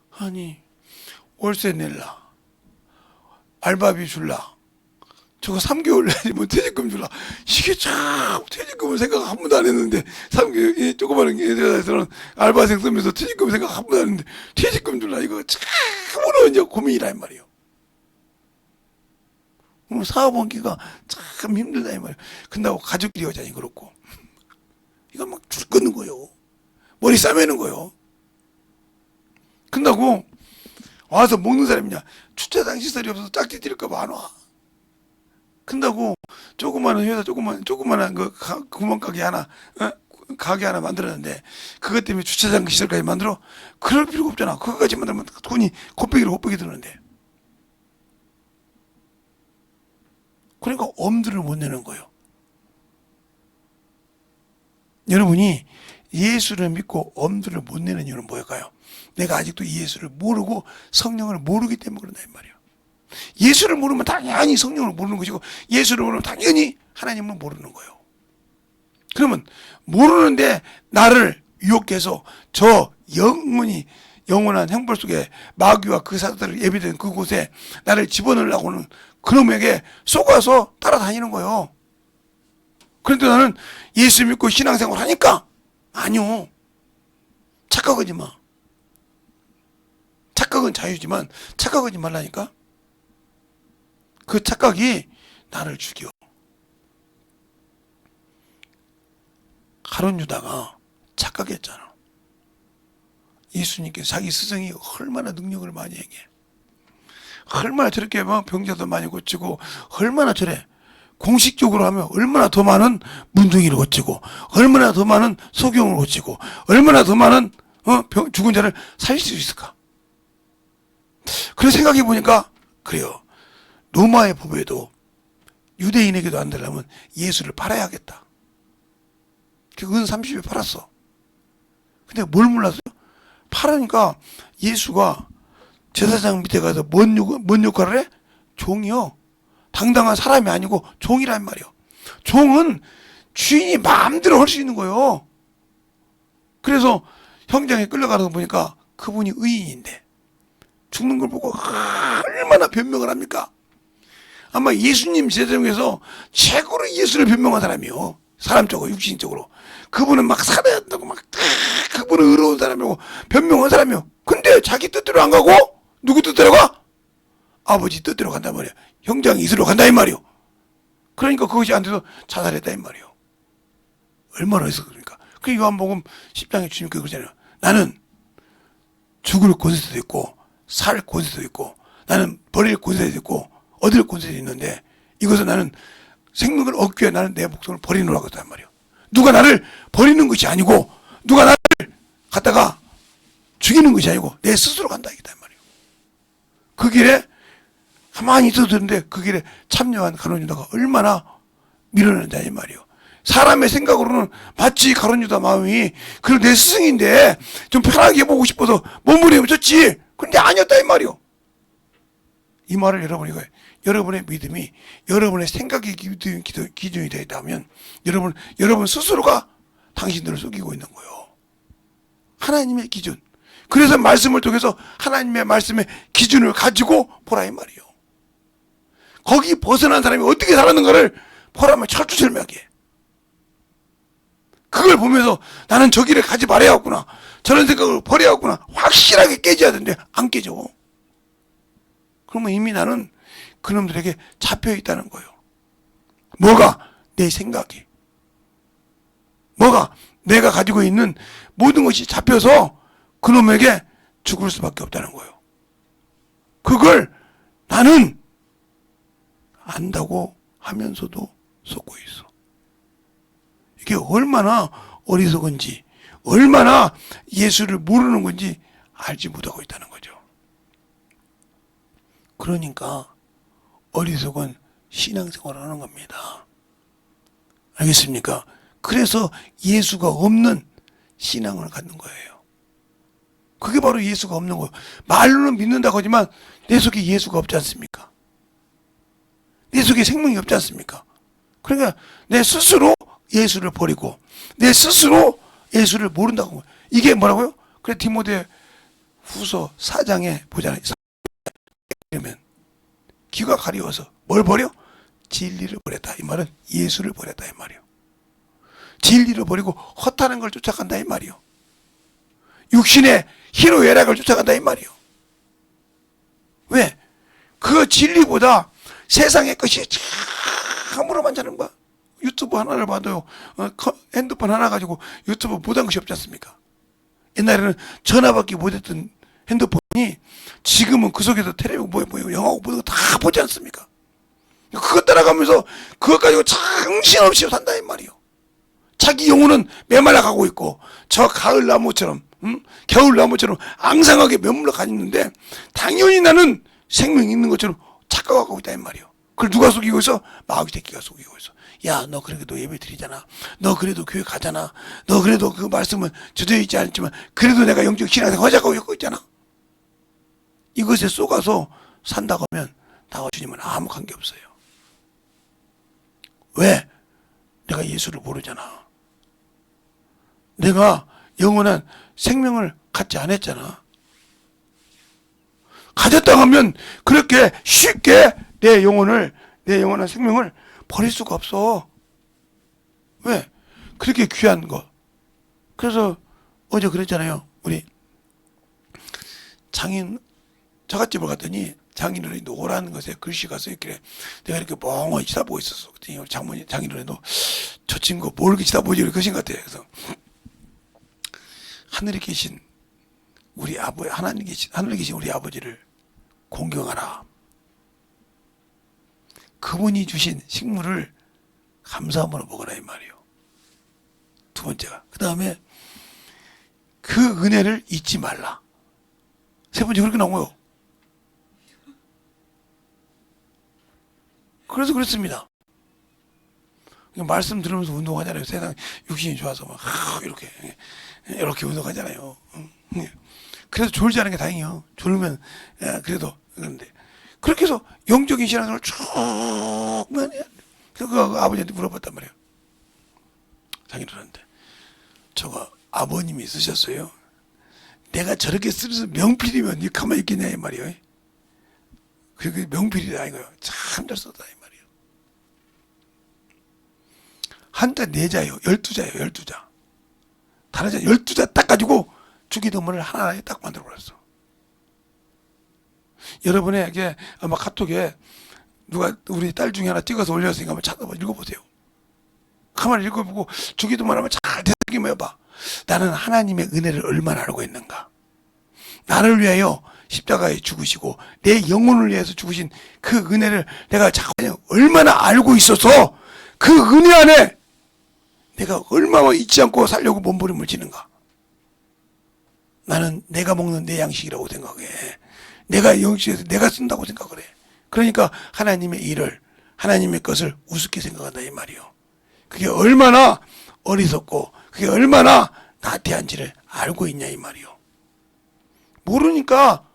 아니 월세 낼라 알바비 줄라 저거 3개월 내면 퇴직금 줄라 이게 참 퇴직금을 생각 한 번도 안 했는데 3개월 조그마한 회사에서는 알바생 쓰면서 퇴직금 생각 한 번도 안 했는데 퇴직금 줄라 이거 참으로 이제 고민이라 이 말이에요. 사업원기가 참 힘들다 이 말이에요. 근데 가족끼리 여자니 그렇고 이거 막 줄 끊는 거예요. 머리 싸매는 거예요. 근다고 와서 먹는 사람이냐? 주차장 시설이 없어서 짝지 뛸까봐 안 와. 근다고 조그마한 회사, 조그마한 그 구멍가게 하나, 가게 하나 만들었는데 그것 때문에 주차장 시설까지 만들어? 그럴 필요가 없잖아. 그거까지 만들면 돈이 곱빼기로 곱빼기 드는데. 그러니까 엄두를 못 내는 거예요. 여러분이 예수를 믿고 엄두를 못 내는 이유는 뭘까요? 내가 아직도 예수를 모르고 성령을 모르기 때문에 그런다 이 말이에요. 예수를 모르면 당연히 성령을 모르는 것이고 예수를 모르면 당연히 하나님을 모르는 거예요. 그러면 모르는데 나를 유혹해서 저 영원한 형벌 속에 마귀와 그 사자들을 예비된 그곳에 나를 집어넣으려고 하는 그놈에게 속아서 따라다니는 거예요. 그런데 나는 예수 믿고 신앙생활 하니까 아니요. 착각하지 마. 착각은 자유지만 착각하지 말라니까. 그 착각이 나를 죽여. 가룟 유다가 착각했잖아. 예수님께 자기 스승이 얼마나 능력을 많이 행해. 얼마나 저렇게 막 병자도 많이 고치고 얼마나 저래. 공식적으로 하면 얼마나 더 많은 문둥이를 고치고 얼마나 더 많은 소경을 고치고 얼마나 더 많은 죽은 자를 살릴 수 있을까. 그래서 생각해 보니까 그래요. 로마의 법에도 유대인에게도 안 되려면 예수를 팔아야겠다. 은 30에 팔았어. 근데 뭘 몰랐어요? 팔으니까 예수가 제사장 밑에 가서 뭔 역할을 해? 종이요. 당당한 사람이 아니고 종이란 말이요. 종은 주인이 마음대로 할 수 있는 거예요. 그래서 형장에 끌려가는 거 보니까 그분이 의인인데 죽는 걸 보고 얼마나 변명을 합니까? 아마 예수님 제자 중에서 최고로 예수를 변명한 사람이요. 사람적으로 육신적으로. 그분은 막 살아야 한다고 막 그분은 의로운 사람이고 변명한 사람이요. 근데 자기 뜻대로 안 가고 누구 뜻대로 가? 아버지 뜻대로 간단 말이야. 형장이 이스로 간다 이 말이요. 그러니까 그것이 안 돼서 자살했다 이 말이요. 얼마나 해서 그러니까. 그 요한복음 10장에 주님께 그러잖아요. 나는 죽을 권세도 있고 살 권세도 있고 나는 버릴 권세도 있고 얻을 권세도 있는데 이것은 나는 생명을 얻기 위해 나는 내 목숨을 버리노라고 했단 말이에요. 누가 나를 버리는 것이 아니고 누가 나를 갖다가 죽이는 것이 아니고 내 스스로 간다 이기다 말이에요. 그 길에 가만히 있어도 되는데 그 길에 참여한 가룟 유다가 얼마나 밀어낸다 이 말이에요. 사람의 생각으로는 마치 가룟 유다 마음이 그래 내 스승인데 좀 편하게 보고 싶어서 몸부림을 쳤지. 근데 아니었다 이 말이에요. 이 말을 여러분이 거예요. 여러분의 믿음이 여러분의 생각의 기준이 되어 있다면 여러분 스스로가 당신들을 속이고 있는 거예요. 하나님의 기준. 그래서 말씀을 통해서 하나님의 말씀의 기준을 가지고 보라 이 말이에요. 거기 벗어난 사람이 어떻게 살았는가를 보라면 철두철미하게. 그걸 보면서 나는 저 길을 가지 말아야겠구나. 저런 생각을 버려야겠구나. 확실하게 깨져야 되는데 안 깨져. 그러면 이미 나는 그놈들에게 잡혀 있다는 거예요. 뭐가? 내 생각이. 뭐가? 내가 가지고 있는 모든 것이 잡혀서 그놈에게 죽을 수밖에 없다는 거예요. 그걸 나는 안다고 하면서도 속고 있어. 이게 얼마나 어리석은지, 얼마나 예수를 모르는 건지 알지 못하고 있다는 거죠. 그러니까 어리석은 신앙생활을 하는 겁니다. 알겠습니까? 그래서 예수가 없는 신앙을 갖는 거예요. 그게 바로 예수가 없는 거예요. 말로는 믿는다고 하지만 내 속에 예수가 없지 않습니까? 내 속에 생명이 없지 않습니까? 그러니까 내 스스로 예수를 버리고 내 스스로 예수를 모른다고. 이게 뭐라고요? 그래 디모데 후서 4장에 보잖아요. 그러면 귀가 가려워서 뭘 버려? 진리를 버렸다. 이 말은 예수를 버렸다 이 말이에요. 진리를 버리고 헛하는 걸 쫓아간다 이 말이에요. 육신의 희로애락을 쫓아간다 이 말이에요. 왜? 그 진리보다 세상의 것이 참으로 많다는 거야. 유튜브 하나를 봐도요, 핸드폰 하나 가지고 유튜브 못한 것이 없지 않습니까? 옛날에는 전화밖에 못했던 핸드폰이 지금은 그 속에서 텔레비전 영화고 뭐고 다 보지 않습니까? 그것 따라가면서 그것 가지고 정신없이 산다 이 말이요. 자기 영혼은 메말라 가고 있고 저 가을 나무처럼 겨울 나무처럼 앙상하게 머물러 가있는데 당연히 나는 생명이 있는 것처럼 착각하고 있다 이 말이요. 그걸 누가 속이고 있어? 마귀 새끼가 속이고 있어. 야, 너 그래도 예배 드리잖아. 너 그래도 교회 가잖아. 너 그래도 그 말씀은 젖어 있지 않지만 그래도 내가 영적 신앙생활 하자고 있잖아. 이것에 속아서 산다고 하면 나와 주님은 아무 관계 없어요. 왜? 내가 예수를 모르잖아. 내가 영원한 생명을 갖지 않았잖아. 가졌다 하면 그렇게 쉽게 내 영원한 생명을 버릴 수가 없어. 왜? 그렇게 귀한 거. 그래서 어제 그랬잖아요. 우리 장인 자갓집을 갔더니 장인어른이 노란 것에 글씨가 써있길래 내가 이렇게 멍하니 쳐다보고 있었어. 그랬더니 우리 장인어른도 저 친구 뭘 이렇게 쳐다보지 이렇게 하신 것 같아요. 그래서 하늘에 계신 우리 하늘에 계신 우리 아버지를 공경하라. 그분이 주신 식물을 감사함으로 먹으라 이 말이에요. 두 번째가. 그 다음에 그 은혜를 잊지 말라. 세 번째 그렇게 나오고요. 그래서 그렇습니다. 말씀 들으면서 운동하잖아요. 세상 육신이 좋아서 막 이렇게 운동하잖아요. 그래서 졸지 않은 게 다행이에요. 졸면 그래도 그런데 그렇게 해서 영적인 신앙생활을 쭉 그 아버지한테 물어봤단 말이에요. 장인어른한테 저거 아버님이 쓰셨어요. 내가 저렇게 쓰면서 명필이면 니 가만히 있겠냐 이 말이에요. 그게 명필이다 이거요. 참 잘 썼다 이 말이에요. 한자 4자예요. 12자예요. 12자. 다른 자 12자 딱 가지고 주기도문을 하나에 딱 만들어 버렸어. 여러분에게 아마 카톡에 누가 우리 딸 중에 하나 찍어서 올렸으니까 한번 찾아봐 읽어보세요. 가만히 읽어보고 주기도문 하면 잘 되새기면 해봐. 나는 하나님의 은혜를 얼마나 알고 있는가. 나를 위하여 십자가에 죽으시고 내 영혼을 위해서 죽으신 그 은혜를 내가 얼마나 알고 있어서 그 은혜 안에 내가 얼마나 잊지 않고 살려고 몸부림을 치는가. 나는 내가 먹는 내 양식이라고 생각해. 내가 영식에서 내가 쓴다고 생각을 해. 그러니까 하나님의 일을 하나님의 것을 우습게 생각한다 이 말이요. 그게 얼마나 어리석고 그게 얼마나 나태한지를 알고 있냐 이 말이요. 모르니까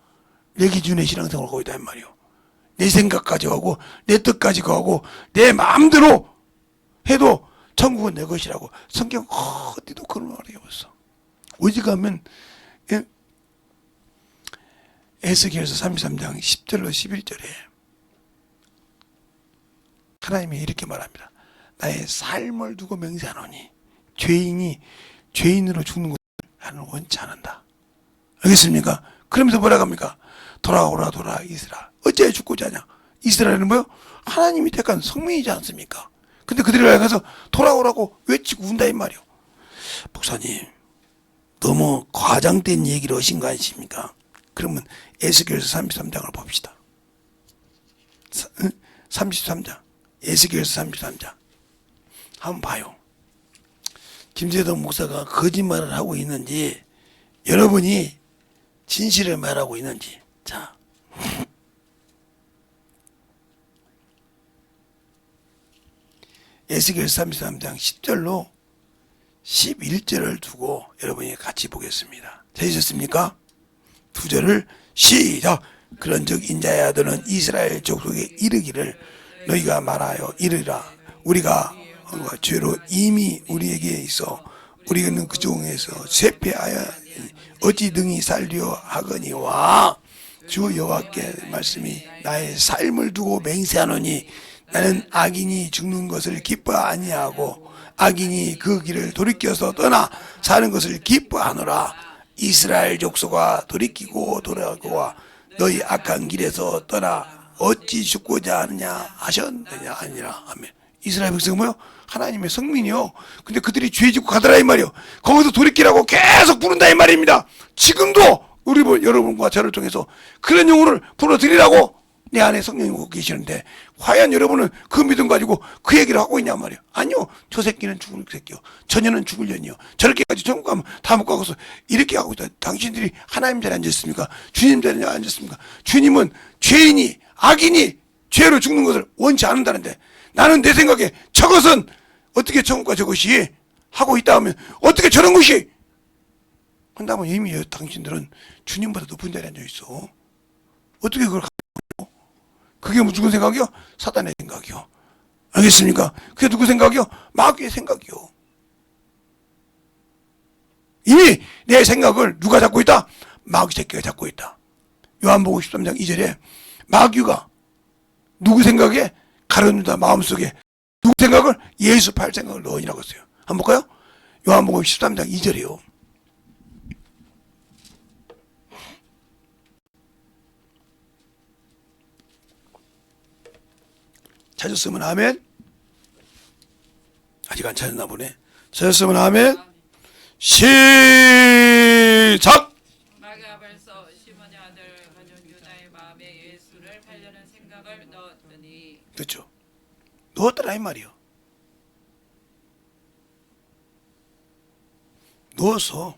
내 기준의 신앙생활을 하고 있다 이 말이요. 내 생각까지 하고 내 뜻까지 하고 내 마음대로 해도 천국은 내 것이라고 성경 어디도 그런 말이 없어. 어디 가면 에스겔서 33장 10절로 11절에 하나님이 이렇게 말합니다. 나의 삶을 두고 맹세하노니 죄인이 죄인으로 죽는 것을 나는 원치 않는다. 알겠습니까? 그러면서 뭐라고 합니까? 돌아오라 돌아 이스라. 어찌하여 죽고자 하냐? 이스라엘은 뭐요? 하나님이 택한 성민이지 않습니까? 근데 그들을 향해서 돌아오라고 외치고 운다 이 말이요. 목사님 너무 과장된 얘기를 하신 거 아니십니까? 그러면 에스겔서 33장을 봅시다. 33장 에스겔서 33장 한번 봐요. 김재동 목사가 거짓말을 하고 있는지 여러분이 진실을 말하고 있는지. 자, 에스겔서 33장 10절로 11절을 두고 여러분이 같이 보겠습니다. 되셨습니까? 두 절을 시작. 그런즉 인자의 아들은 이스라엘 족속에 이르기를 너희가 말하여 이르라. 우리가 죄로 이미 우리에게 있어 우리는 그 중에서 쇠폐하여 어찌 등이 살려 하거니와 주 여호와께 말씀이 나의 삶을 두고 맹세하노니 나는 악인이 죽는 것을 기뻐 아니하고 악인이 그 길을 돌이켜서 떠나 사는 것을 기뻐하노라. 이스라엘 족속아 돌이키고 돌아오고 너희 악한 길에서 떠나 어찌 죽고자 하느냐 하셨느냐 아니라. 아멘. 이스라엘 백성은 뭐요? 하나님의 성민이요. 근데 그들이 죄 짓고 가더라 이 말이요. 거기서 돌이키라고 계속 부른다 이 말입니다. 지금도 우리 여러분과 저를 통해서 그런 영혼을 불어드리라고 내 안에 성령이 오고 계시는데 과연 여러분은 그 믿음 가지고 그 얘기를 하고 있냐 말이에요. 아니요. 저 새끼는 죽을 새끼요. 저녀는 죽을 년이요. 저렇게까지 천국 가면 다 못 가고서 이렇게 하고 있다. 당신들이 하나님 자리에 앉았습니까? 주님 자리에 앉았습니까? 주님은 죄인이 악인이 죄로 죽는 것을 원치 않는다는데 나는 내 생각에 저것은 어떻게 천국과 저것이 하고 있다 하면 어떻게 저런 것이 한다면 이미 당신들은 주님보다 높은 자리에 앉아 있어. 어떻게 그걸 그게 누구 생각이요? 사단의 생각이요. 알겠습니까? 그게 누구 생각이요? 마귀의 생각이요. 이미 내 생각을 누가 잡고 있다? 마귀 새끼가 잡고 있다. 요한복음 13장 2절에 마귀가 누구 생각에 가려놓는다 마음속에 누구 생각을 예수 팔 생각을 넣으니라고 했어요. 한번 볼까요? 요한복음 13장 2절이요. 찾았으면 아멘. 아직 안 찾았나 보네. 찾았으면 아멘. 시작. 마귀가 벌써 시몬의 아들 가룟 유다의 마음에 예수를 팔려는 생각을 넣었더니 그렇죠. 넣었더라 이 말이요. 넣었어.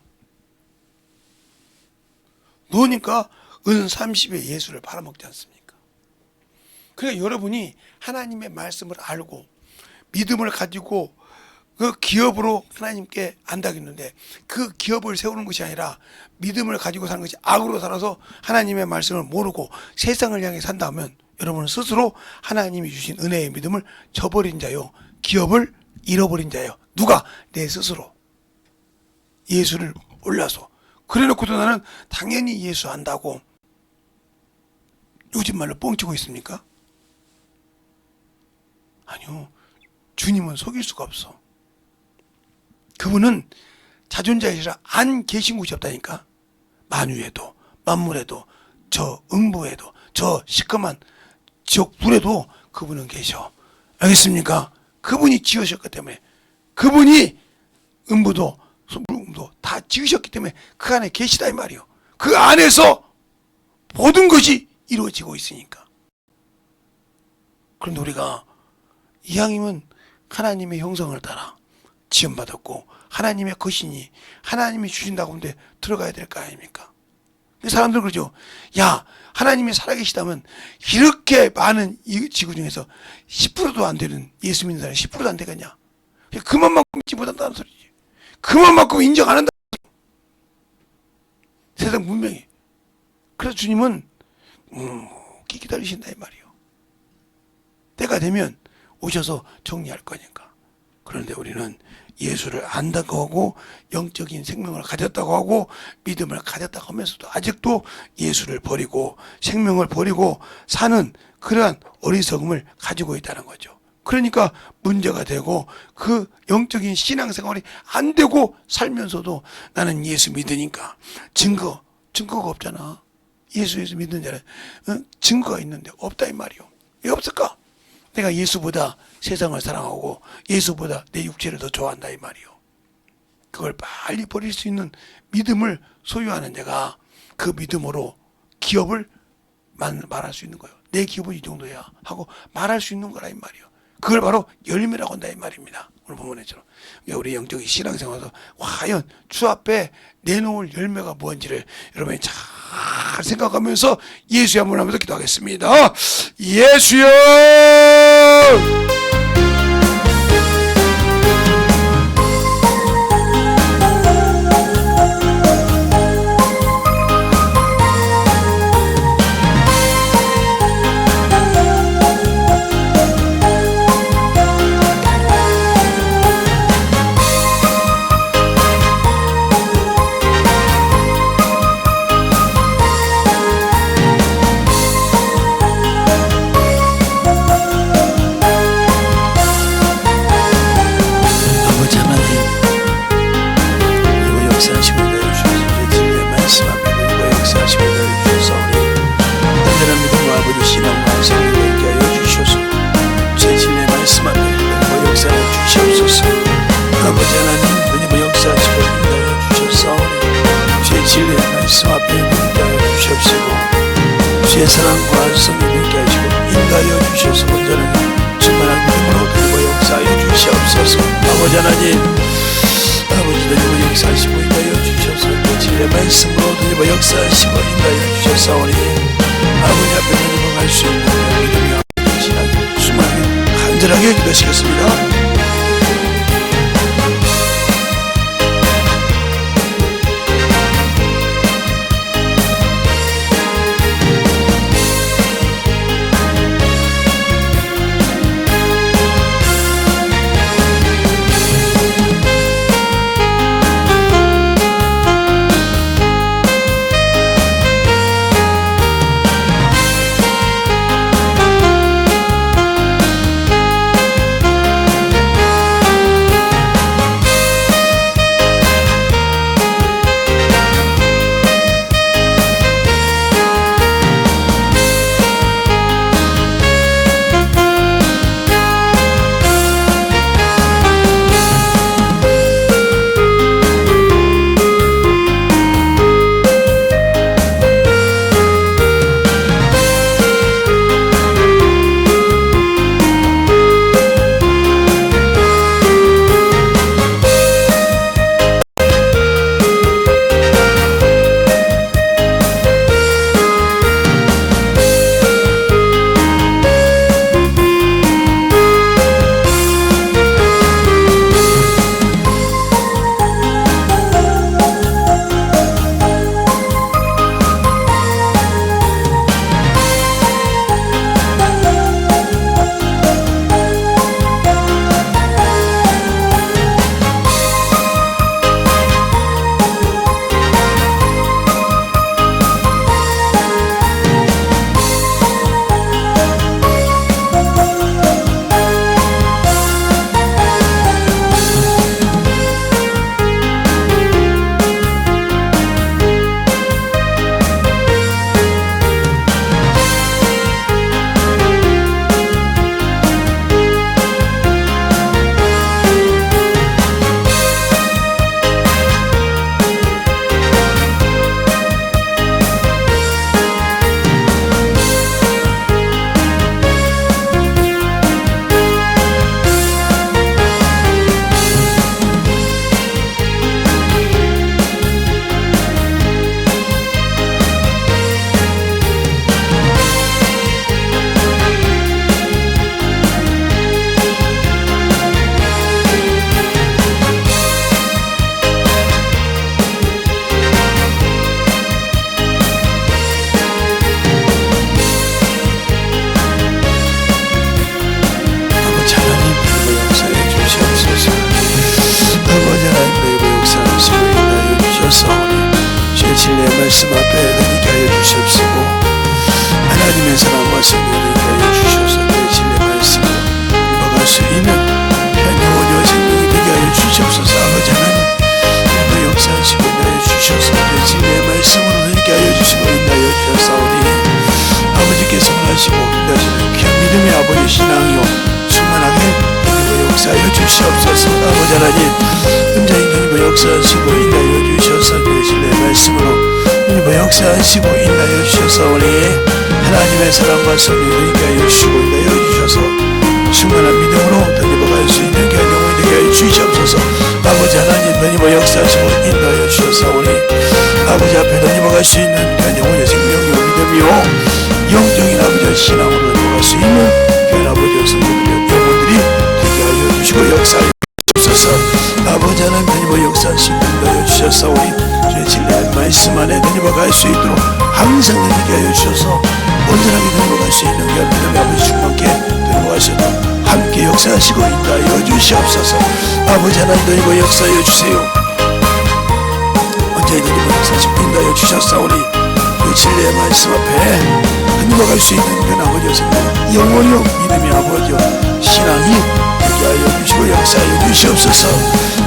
넣으니까 은 30에 예수를 팔아먹지 않습니까? 그러니까 여러분이 하나님의 말씀을 알고 믿음을 가지고 그 기업으로 하나님께 안다겠는데 그 기업을 세우는 것이 아니라 믿음을 가지고 사는 것이 악으로 살아서 하나님의 말씀을 모르고 세상을 향해 산다면 여러분은 스스로 하나님이 주신 은혜의 믿음을 저버린 자요. 기업을 잃어버린 자요. 누가? 내 스스로. 예수를 몰라서. 그래놓고도 나는 당연히 예수 안다고 요즘 말로 뻥치고 있습니까? 아니요. 주님은 속일 수가 없어. 그분은 자존자이시라 안 계신 곳이 없다니까. 만유에도 만물에도 저 음부에도 저 시커먼 지옥 불에도 그분은 계셔. 알겠습니까? 그분이 지으셨기 때문에 그분이 음부도 물음도 다 지으셨기 때문에 그 안에 계시다 이 말이요. 그 안에서 모든 것이 이루어지고 있으니까. 그런데 우리가 이왕이면 하나님의 형성을 따라 지음받았고 하나님의 것이니 하나님이 주신다고 하는데 들어가야 될 거 아닙니까? 근데 사람들 그러죠. 야, 하나님이 살아계시다면 이렇게 많은 이 지구 중에서 10%도 안 되는 예수 믿는 사람이 10%도 안 되겠냐? 그만큼 믿지 못한다는 소리지. 그만큼 인정 안 한다. 세상 문명이. 그래서 주님은 기다리신다 이 말이요. 때가 되면 오셔서 정리할 거니까. 그런데 우리는 예수를 안다고 하고 영적인 생명을 가졌다고 하고 믿음을 가졌다고 하면서도 아직도 예수를 버리고 생명을 버리고 사는 그러한 어리석음을 가지고 있다는 거죠. 그러니까 문제가 되고 그 영적인 신앙생활이 안 되고 살면서도 나는 예수 믿으니까 증거가 없잖아. 예수 믿는 자는 증거가 있는데 없다 이 말이요. 왜 없을까? 내가 예수보다 세상을 사랑하고 예수보다 내 육체를 더 좋아한다 이 말이요. 그걸 빨리 버릴 수 있는 믿음을 소유하는 자가 그 믿음으로 기업을 말할 수 있는 거예요. 내 기업은 이 정도야 하고 말할 수 있는 거라 이 말이요. 그걸 바로 열매라고 한다 이 말입니다. 오늘 본문에처럼 우리 영적인 신앙생활에서 과연 주 앞에 내놓을 열매가 뭔지를 여러분이 잘 생각하면서 예수의 한번 하면서 기도하겠습니다. 예수여! 신앙과 생명을 있게 하여 주셔서 제 진리의 말씀 앞에 역사를 주시옵소서. 아버지 하나님 주님의 역사하시고 인도하여 주셨사오니 주의 진리의 말씀 앞에 인도하여 주시옵시고 주의 사랑과 성령을 있게 하시고 인도하여 주셔서 온전하게 충만한 믿음으로 드리고 역사하여 주시옵소서. 아버지 하나님 아버지 드리고 역사하시고 인도하여 주셔서 그 진리의 말씀으로 드리고 역사하시고 인도하여 주셨사오니 아버지 앞에 드리고 갈 수 있는 믿음이 신앙이 충만하게 간절하게 기도시켰습니다. 말씀 앞에 은혜케 하여 주시옵시고 하나님의 사랑과 성령을 하여 주셔서 그 진리의 말씀으로 입어갈 수 있는 현영원의 생명이 되게 하여 주시옵소서. 아버지 하나님 그 역사하시고 인하여 주셔서 그 진리의 말씀으로 은혜케 하여 주시고 인하여 주셨사오니 아버지께서 원하시고 인도하시는 귀한 믿음의 아버지 신앙이요 충만하게 그리고 역사하여 주시옵소서. 아버지 하나님 은자인 그리고 역사하시고 인하여 주셔서 그 진리의 말씀으로 그리고 역사하시고 인하여 주셨사오니 하나님의 사랑과 성령을 있게 하여 주시고 인하여 주셔서 충만한 믿음으로 던져갈 수 있는 견영을 되게 하여 주시옵소서. 아버지 하나님 던져버 역사하시고 인하여 주셨사오니 아버지 앞에 던져갈 수 있는 견영의 생명이요 믿음이요 영적인 아버지의 신앙으로 던져갈 수 있는 그 아버지의 성령들의 영혼들이 되게 하여 주시고 역사하여 주셔서 아버지 하나님 던져버 역사하시고 인하여 주셨사오니 주의 진리의 말씀 안에 던져갈 수 있도록 항상 던지게 하여 주셔서 온전하게 던져갈 수 있는 그 믿음의 아버지 충만케 던져가셔도 함께 역사하시고 인도하여 주시옵소서. 아버지 하나님 던져버 역사하여 주세요. 언제든지 던져버 역사하시고 인도하여 주셨사오니 그 진리의 말씀 앞에 던져갈 수 있는 그 아버지의 생명 영원히 믿음의 아버지여 신앙이 되게 하여 주시고 역사하여 주시옵소서.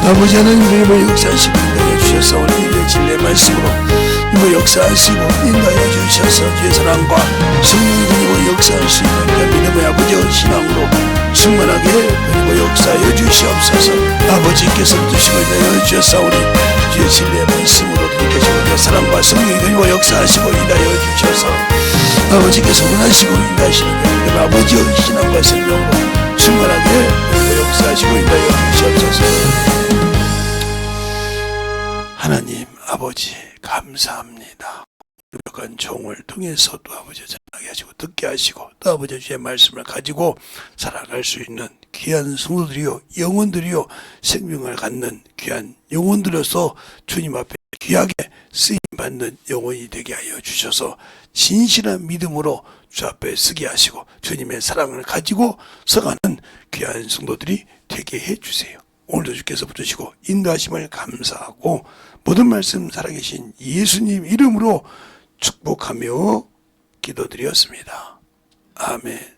아버지 하나님 던져버 역사하시고 인도하여 주셨사오니 그 진리의 말씀으로 이거 역사하시고 인도하여 주셔서 주의 사랑과 성령이 그리고 역사할 수 있는 그 믿음의 아버지의 신앙으로 충만하게 그리고 역사하여 주시옵소서. 아버지께서 주시고 인도하여 주셨사오니 주의 진리의 말씀으로 드리시고 내 사랑과 성령이 그리고 역사하시고 인도하여 주셔서 아버지께서 원하시고 인도하시는 그 아버지의 신앙과 성령으로 충만하게 그리고 역사하시고 인도하여 주시옵소서. 하나님 아버지 감사합니다. 유력한 종을 통해서 또 아버지 전하게 하시고 듣게 하시고 또 아버지 주의 말씀을 가지고 살아갈 수 있는 귀한 성도들이요 영혼들이요 생명을 갖는 귀한 영혼들로서 주님 앞에 귀하게 쓰임받는 영혼이 되게 하여 주셔서 진실한 믿음으로 주 앞에 서게 하시고 주님의 사랑을 가지고 서가는 귀한 성도들이 되게 해주세요. 오늘도 주께서 붙으시고 인도하심을 감사하고 모든 말씀 살아계신 예수님 이름으로 축복하며 기도드렸습니다. 아멘.